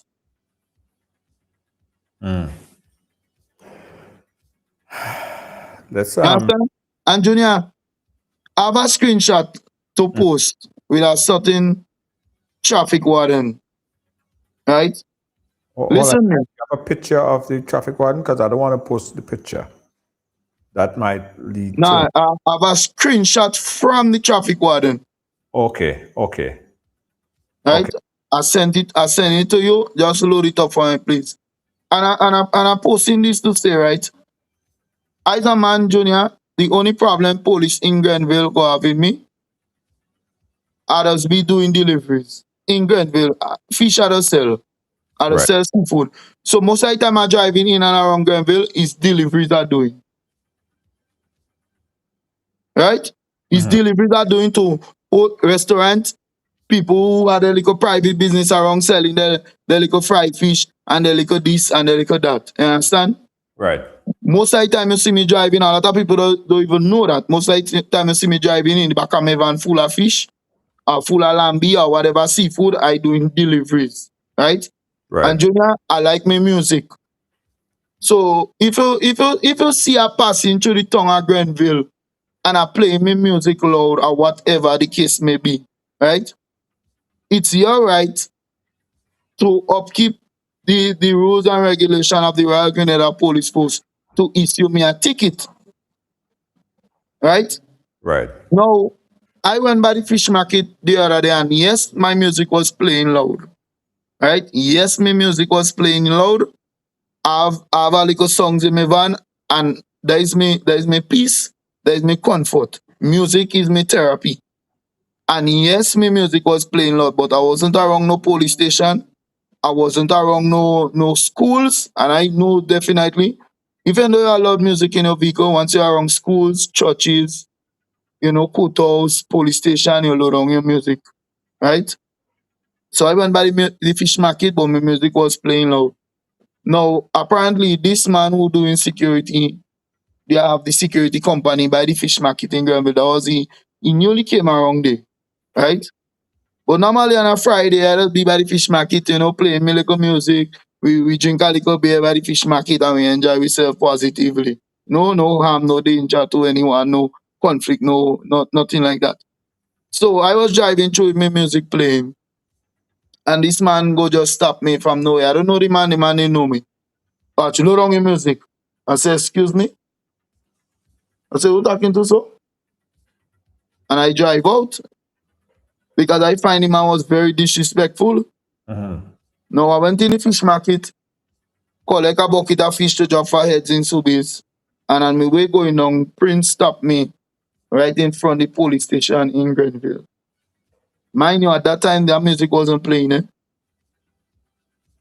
Let's You understand? And Junior, I have a screenshot to post with a certain traffic warden. Right? Listen, you have a picture of the traffic warden because I don't want to post the picture. That might lead I to. have a screenshot from the traffic warden. Okay. Right? Okay. I send it to you. Just load it up for me, please. And I'm posting this to say, right? As a man, Junior, the only problem police in Grenville go have with me, I just be doing deliveries. In Grenville, fish I don't sell. I don't sell seafood. So most of the time I driving in and around Grenville is deliveries I doing. Right? It's deliveries I doing to restaurants, people who have their little private business around selling their little fried fish and their little this and their little that. You understand? Right. Most of the time you see me driving, a lot of people don't even know that. Most of the time you see me driving in the back of my van full of fish, or full of lambi or whatever seafood, I doing deliveries. Right? And Junior, I like my music. So if you see a passing through the tongue of Grenville and I play my music loud or whatever the case may be, right? It's your right to upkeep the rules and regulation of the Royal Grenada Police Force to issue me a ticket. Right? Right. Now, I went by the fish market the other day and yes, my music was playing loud. Right? Yes, my music was playing loud. I have a little songs in my van and there is my peace, there is my comfort. Music is my therapy. And yes, my music was playing loud, but I wasn't around no police station. I wasn't around no schools, and I know definitely, even though you allow music in your vehicle, once you're around schools, churches, courthouse, police station, you load on your music, right? So I went by the fish market, but my music was playing loud. Now, apparently, this man who doing security, they have the security company by the fish market in Granville. That was he newly came around there, right? But normally on a Friday, I just be by the fish market, playing me little music. We drink a little beer by the fish market and we enjoy ourselves positively. No harm, no danger to anyone, no conflict, nothing like that. So I was driving through with my music playing. And this man go just stop me from nowhere. I don't know the man didn't know me. But you know wrong in music. I said, excuse me. I said, who talking to so? And I drive out because I find the man was very disrespectful. Now I went in the fish market, collect a bucket of fish to drop for heads in Sobeys. And on my way going down, Prince stopped me right in front of the police station in Grenville. Mind you, at that time, the music wasn't playing.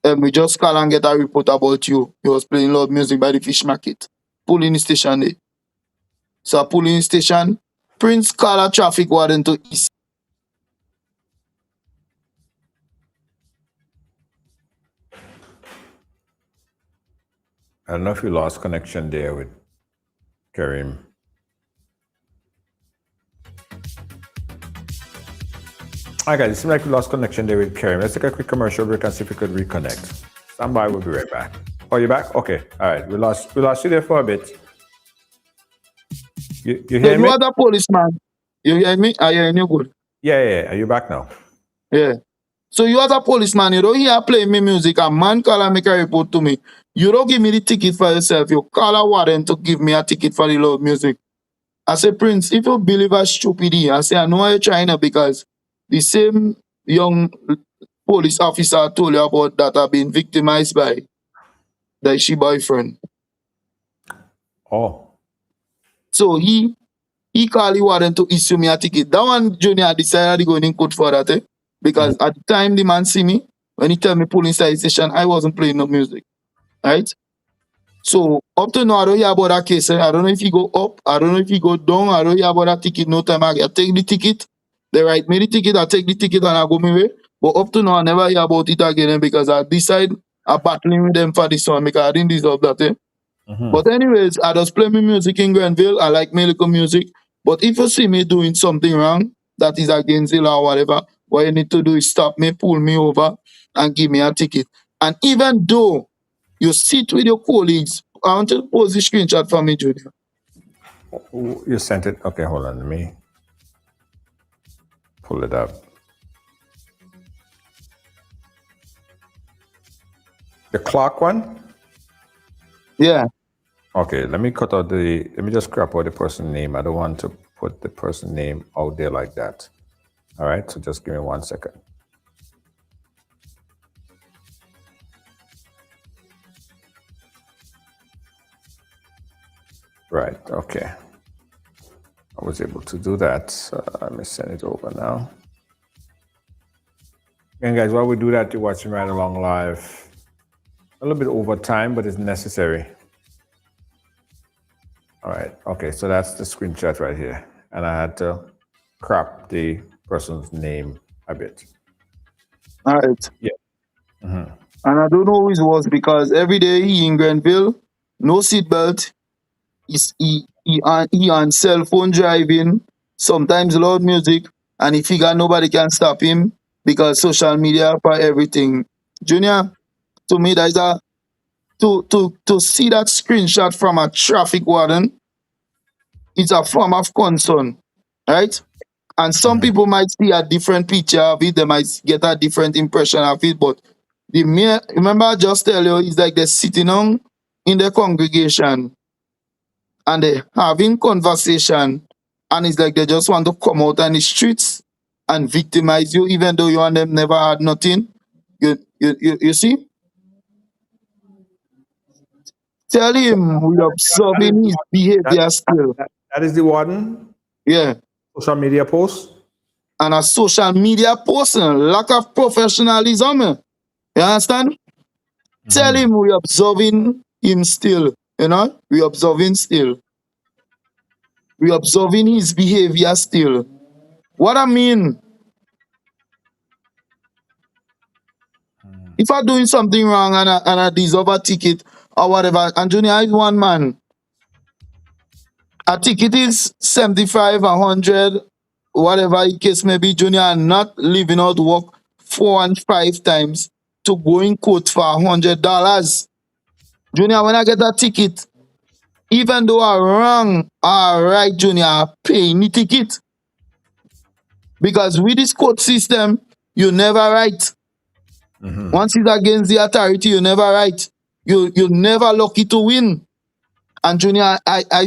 And we just call and get a report about you. You was playing loud music by the fish market. Police station there. So police station, Prince called a traffic warden to east. I don't know if you lost connection there with Kareem. All right, guys, it seems like we lost connection there with Kareem. Let's take a quick commercial break and see if we could reconnect. Stand by, we'll be right back. Oh, you back? Okay. All right. We lost you there for a bit. You So hear you me? are the policeman. You hear me? I hear you good. Yeah. Are you back now? Yeah. So you as a policeman, you don't hear playing me music, a man call and make a report to me. You don't give me the ticket for yourself. You call a warden to give me a ticket for the loud music. I say, Prince, if you believe a stupidity, I say, I know you're trying to because the same young police officer told you about that have been victimized by she boyfriend. Oh. So he called the warden to issue me a ticket. That one, Junior, decided to go in court for that, because at the time the man see me, when he tell me pull inside the station, I wasn't playing no music. Right? So up to now, I don't hear about that case. I don't know if he go up, I don't know if he go down, I don't hear about that ticket. No time I take the ticket, they write me the ticket, I take the ticket and I go my way. But up to now, I never hear about it again because I decide I'm battling with them for this one because I didn't deserve that. But anyways, I just play my music in Grenville. I like my little music. But if you see me doing something wrong that is against the law or whatever, what you need to do is stop me, pull me over, and give me a ticket. And even though you sit with your colleagues, I want to post the screenshot for me, Junior. You sent it? Okay, hold on. Let me pull it up. The clock one? Yeah. Okay, let me just crop out the person name. I don't want to put the person name out there like that. All right, so just give me 1 second. Right, okay. I was able to do that. Let me send it over now. And guys, while we do that, you're watching Right Along Live. A little bit over time, but it's necessary. All right, okay, so that's the screenshot right here. And I had to crop the person's name a bit. All right. Yeah. And I don't know who it was because every day he in Grenville, no seatbelt. He on cell phone driving, sometimes loud music, and he figure nobody can stop him because social media for everything. Junior, to me, that is to see that screenshot from a traffic warden, it's a form of concern, right? And some people might see a different picture of it, they might get a different impression of it, but remember I just tell you, it's like they're sitting on in the congregation and they having conversation, and it's like they just want to come out on the streets and victimize you, even though you and them never had nothing. You see? Tell him we're observing his behavior still. That is the warden? Yeah. Social media post? And a social media person, lack of professionalism. You understand? Tell him we're observing him still. You know? We're observing still. We're observing his behavior still. What I mean, if I'm doing something wrong and I deserve a ticket or whatever, and Junior is one man, a ticket is 75, 100, whatever the case may be, Junior, and not leaving out work 4 and 5 times to go in court for $100. Junior, when I get that ticket, even though I'm wrong, all right, Junior, I pay the ticket. Because with this court system, you never right. Once it's against the authority, you never right. You're never lucky to win. And Junior, I'm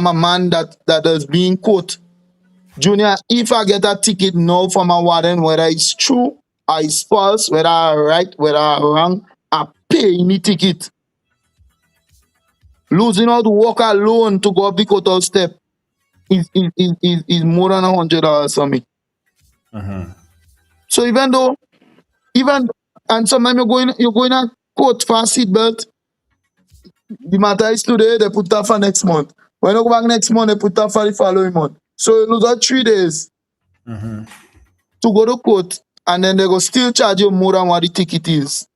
a man that is being caught. Junior, if I get a ticket now from a warden, whether it's true or it's false, whether I'm right, whether I'm wrong, I pay the ticket. Losing out to walk alone to go up the courthouse step is more than $100 for me. So and sometimes you're going to court for a seatbelt. The matter is today, they put that for next month. When you go back next month, they put that for the following month. So you lose out 3 days to go to court, and then they go still charge you more than what the ticket is.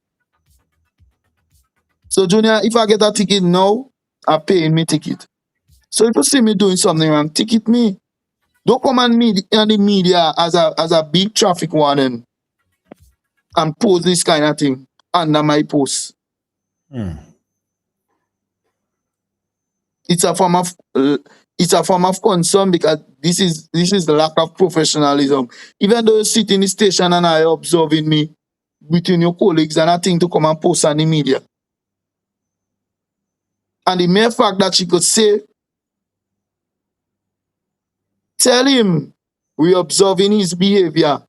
So Junior, if I get a ticket now, I pay me ticket. So if you see me doing something wrong, ticket me. Don't come on the media as a big traffic warning and post this kind of thing under my post. It's a form of concern because this is the lack of professionalism. Even though you sit in the station and are observing me between your colleagues and I think to come and post on the media. And the mere fact that she could say, tell him we're observing his behavior.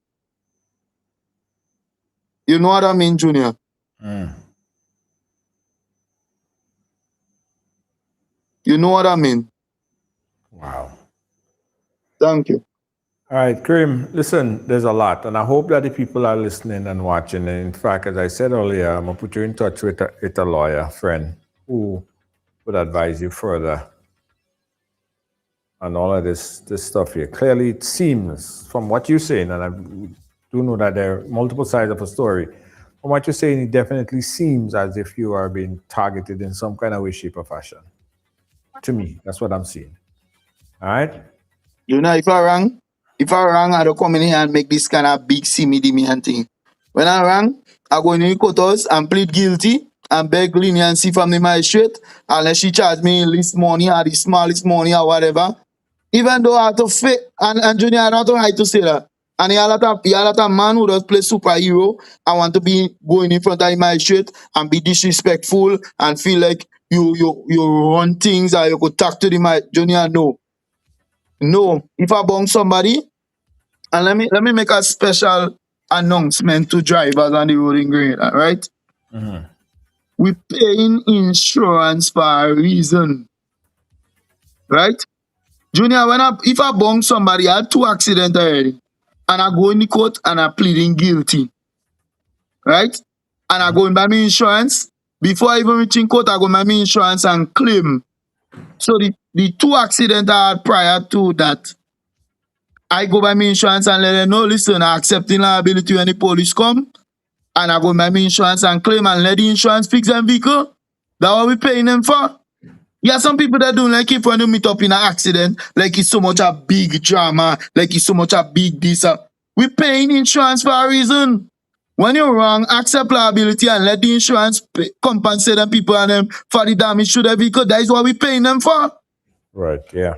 You know what I mean, Junior? You know what I mean? Wow. Thank you. All right, Kareem, listen, there's a lot, and I hope that the people are listening and watching. And in fact, as I said earlier, I'm going to put you in touch with a lawyer friend who would advise you further on all of this stuff here. Clearly, it seems, from what you're saying, and I do know that there are multiple sides of a story, from what you're saying, it definitely seems as if you are being targeted in some kind of way, shape, or fashion. To me, that's what I'm seeing. All right? You know, if I rang, I don't come in here and make this kind of big see-me-de-me thing. When I rang, I go in the courthouse and plead guilty and beg leniency from the magistrate unless she charge me least money or the smallest money or whatever. Even though I have to fit, and Junior, I don't have to say that. And you have a lot of man who does play superhero and want to be going in front of the magistrate and be disrespectful and feel like you run things or you could talk to the magistrate. Junior, no. No. If I bong somebody, and let me make a special announcement to drivers on the road in Grenada, right? We paying insurance for a reason. Right? Junior, if I bong somebody, I had 2 accidents already. And I go in the court and I pleading guilty. Right? And I go in by my insurance. Before I even reach in court, I go by my insurance and claim. So the 2 accidents I had prior to that, I go by my insurance and let them know, listen, I accept the liability when the police come. And I go by my insurance and claim and let the insurance fix them vehicle. That's what we paying them for. Yeah, some people that don't like it when you meet up in an accident, like it's so much a big drama, like it's so much a big this. We paying insurance for a reason. When you're wrong, accept liability and let the insurance compensate them people and them for the damage to the vehicle. That is what we paying them for. Right, yeah.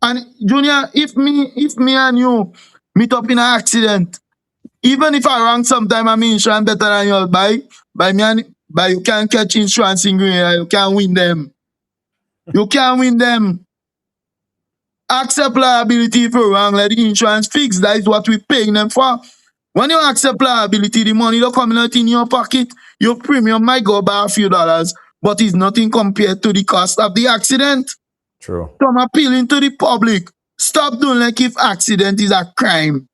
And Junior, if me and you meet up in an accident, even if I wrong sometime, I mean insurance better than yours, by you can't catch insurance in Grenada, you can't win them. You can't win them. Accept liability if you're wrong, let the insurance fix. That is what we're paying them for. When you accept liability, the money don't come out in your pocket. Your premium might go by a few dollars, but it's nothing compared to the cost of the accident. True. So I'm appealing to the public. Stop doing like if accident is a crime.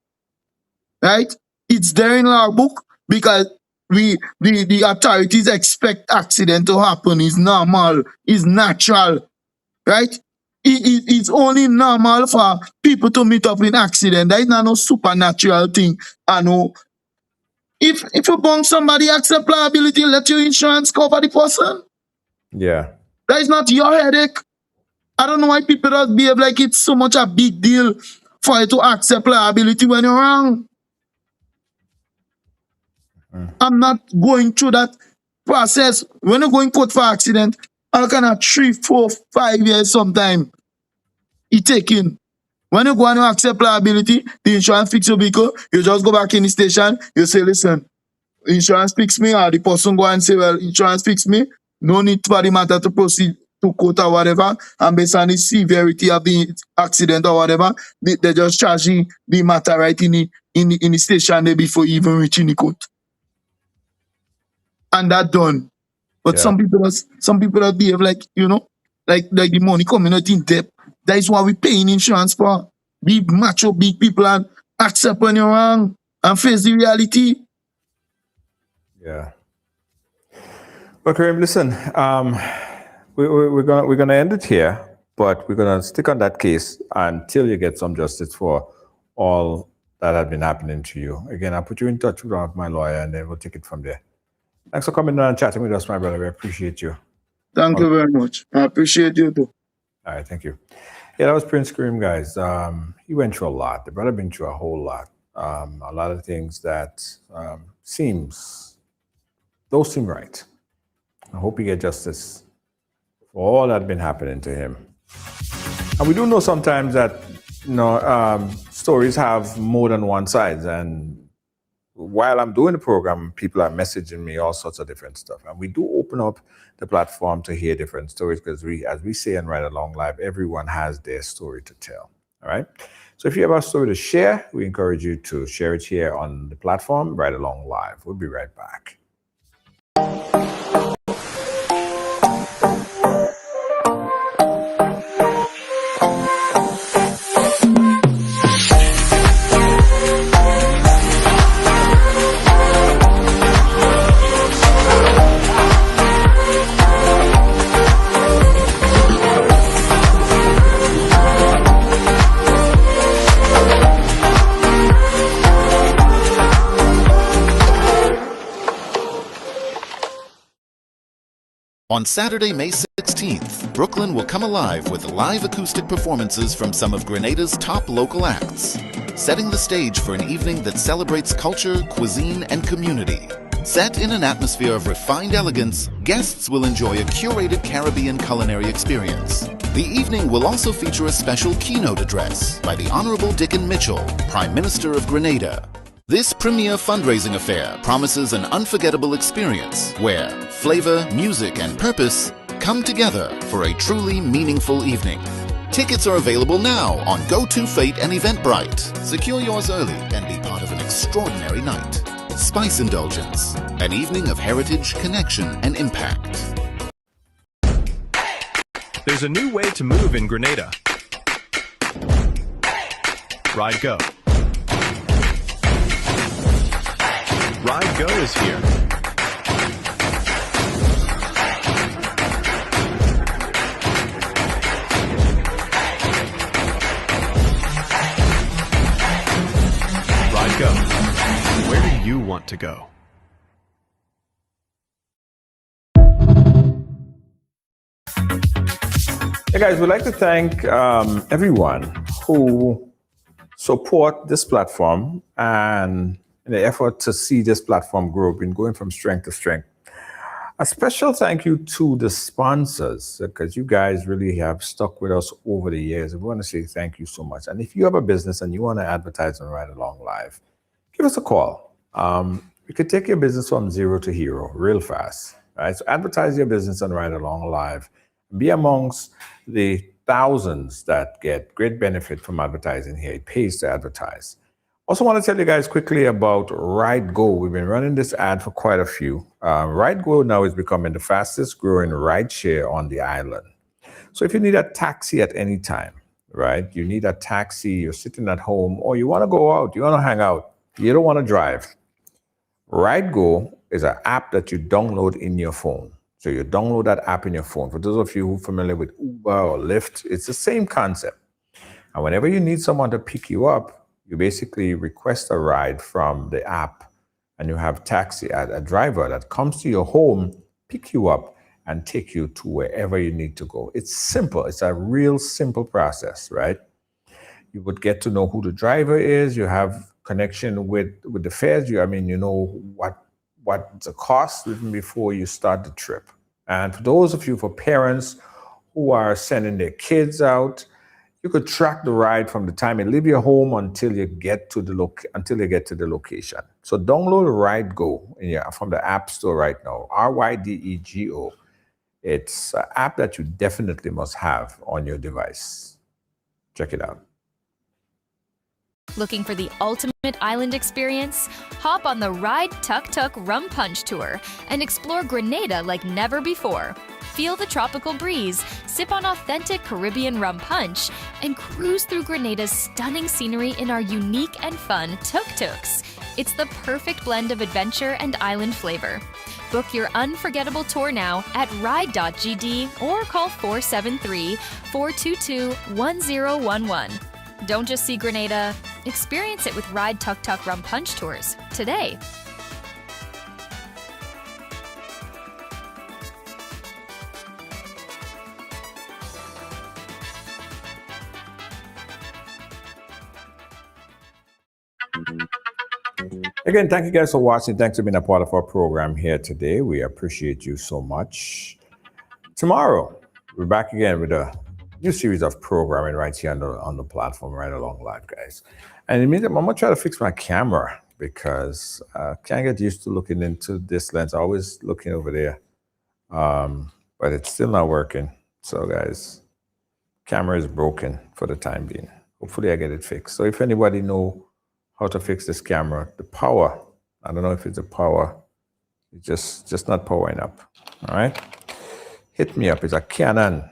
Right? It's there in our book because the authorities expect accident to happen. It's normal. It's natural. Right? It's only normal for people to meet up in accident. That is not no supernatural thing. I know. If you bong somebody, accept liability, let your insurance cover the person. Yeah. That is not your headache. I don't know why people don't behave like it's so much a big deal for you to accept liability when you're wrong. I'm not going through that process. When you're going court for accident, I kind of 3, 4, 5 years sometime. It taking. When you go and you accept liability, the insurance fix your vehicle, you just go back in the station, you say, listen, insurance fix me, or the person go and say, well, insurance fix me. No need for the matter to proceed to court or whatever. And based on the severity of the accident or whatever, they just charge the matter right in the station there before you even reach in the court. And that done. But Yeah. some people that behave like, like the money coming out in debt. That is why we're paying insurance for. Be macho big people and accept when you're wrong and face the reality. Yeah. Well, Kareem, listen, we're gonna end it here, but we're gonna stick on that case until you get some justice for all that had been happening to you. Again, I'll put you in touch with my lawyer, and then we'll take it from there. Thanks for coming on and chatting with us, my brother. We appreciate you. Thank you very much. I appreciate you too. All right, thank you. Yeah, that was Prince Kareem, guys. He went through a lot. The brother been through a whole lot. A lot of things that don't seem right. I hope he get justice for all that been happening to him. And we do know sometimes that stories have more than one side. And while I'm doing the program, people are messaging me all sorts of different stuff. And we do open up the platform to hear different stories because as we say in Ride Along Live, everyone has their story to tell. All right. So if you have a story to share, we encourage you to share it here on the platform, Ride Along Live. We'll be right back. On Saturday, May 16th, Brooklyn will come alive with live acoustic performances from some of Grenada's top local acts, setting the stage for an evening that celebrates culture, cuisine, and community. Set in an atmosphere of refined elegance, guests will enjoy a curated Caribbean culinary experience. The evening will also feature a special keynote address by the Honorable Dickon Mitchell, Prime Minister of Grenada. This premier fundraising affair promises an unforgettable experience where flavor, music, and purpose come together for a truly meaningful evening. Tickets are available now on GoToFate and Eventbrite. Secure yours early and be part of an extraordinary night. Spice Indulgence, an evening of heritage, connection, and impact. There's a new way to move in Grenada. Ride Go. Ride Go is here. Ride Go. Where do you want to go? Hey guys, we'd like to thank everyone who support this platform and in the effort to see this platform grow, been going from strength to strength. A special thank you to the sponsors, because you guys really have stuck with us over the years. We want to say thank you so much. And if you have a business and you want to advertise on Ride Along Live, give us a call. We could take your business from zero to hero real fast. Right? So advertise your business on Ride Along Live. Be amongst the thousands that get great benefit from advertising here. It pays to advertise. Also want to tell you guys quickly about Ride Go. We've been running this ad for quite a few. Ride Go now is becoming the fastest growing ride share on the island. So if you need a taxi at any time, right? You need a taxi, you're sitting at home, or you want to go out, you want to hang out, you don't want to drive. Ride Go is an app that you download in your phone. So you download that app in your phone. For those of you who are familiar with Uber or Lyft, it's the same concept. And whenever you need someone to pick you up, you basically request a ride from the app and you have a driver that comes to your home, pick you up and take you to wherever you need to go. It's simple. It's a real simple process, right? You would get to know who the driver is. You have connection with the fares. You know what the cost even before you start the trip. And for those of you, for parents who are sending their kids out, you could track the ride from the time you leave your home until you get to the location. So download Ride Go from the App Store right now. RYDEGO. It's an app that you definitely must have on your device. Check it out. Looking for the ultimate island experience? Hop on the Ride Tuk Tuk Rum Punch Tour and explore Grenada like never before. Feel the tropical breeze, sip on authentic Caribbean rum punch, and cruise through Grenada's stunning scenery in our unique and fun tuk-tuks. It's the perfect blend of adventure and island flavor. Book your unforgettable tour now at ride.gd or call 473-422-1011. Don't just see Grenada, experience it with Ride Tuk Tuk Rum Punch Tours today. Again, thank you guys for watching. Thanks for being a part of our program here today. We appreciate you so much. Tomorrow, we're back again with a new series of programming right here on the platform, right along live, guys. And in the meantime, I'm going to try to fix my camera because I can't get used to looking into this lens. I'm always looking over there, but it's still not working. So, guys, camera is broken for the time being. Hopefully, I get it fixed. So, if anybody know how to fix this camera, the power, I don't know if it's the power, it's just not powering up. All right, hit me up. It's a Canon,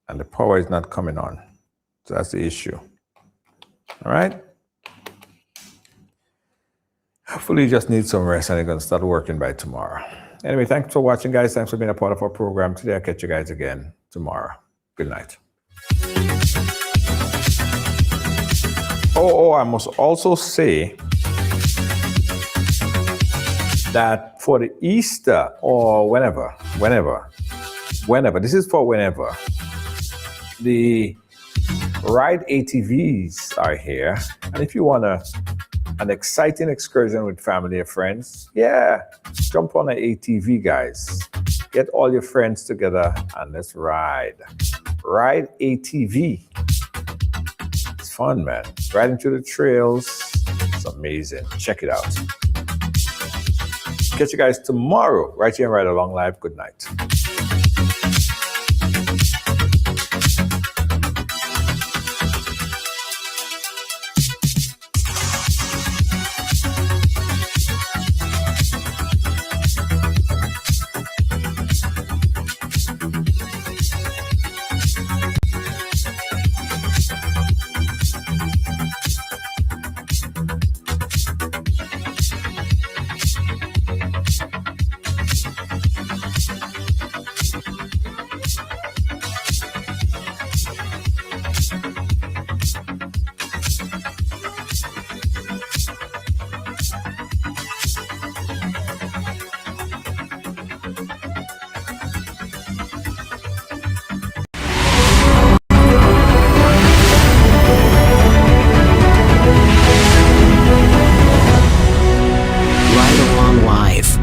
and the power is not coming on. So that's the issue. All right. Hopefully, you just need some rest, and you're going to start working by tomorrow. Anyway, thanks for watching, guys. Thanks for being a part of our program today. I'll catch you guys again tomorrow. Good night. Oh, I must also say that for the Easter or whenever, this is for whenever, the Ride ATVs are here. And if you want an exciting excursion with family or friends, yeah, jump on an ATV, guys. Get all your friends together and let's ride. Ride ATV. It's fun, man. Riding through the trails. It's amazing. Check it out. Catch you guys tomorrow, right here and Right Along Live. Good night. Live.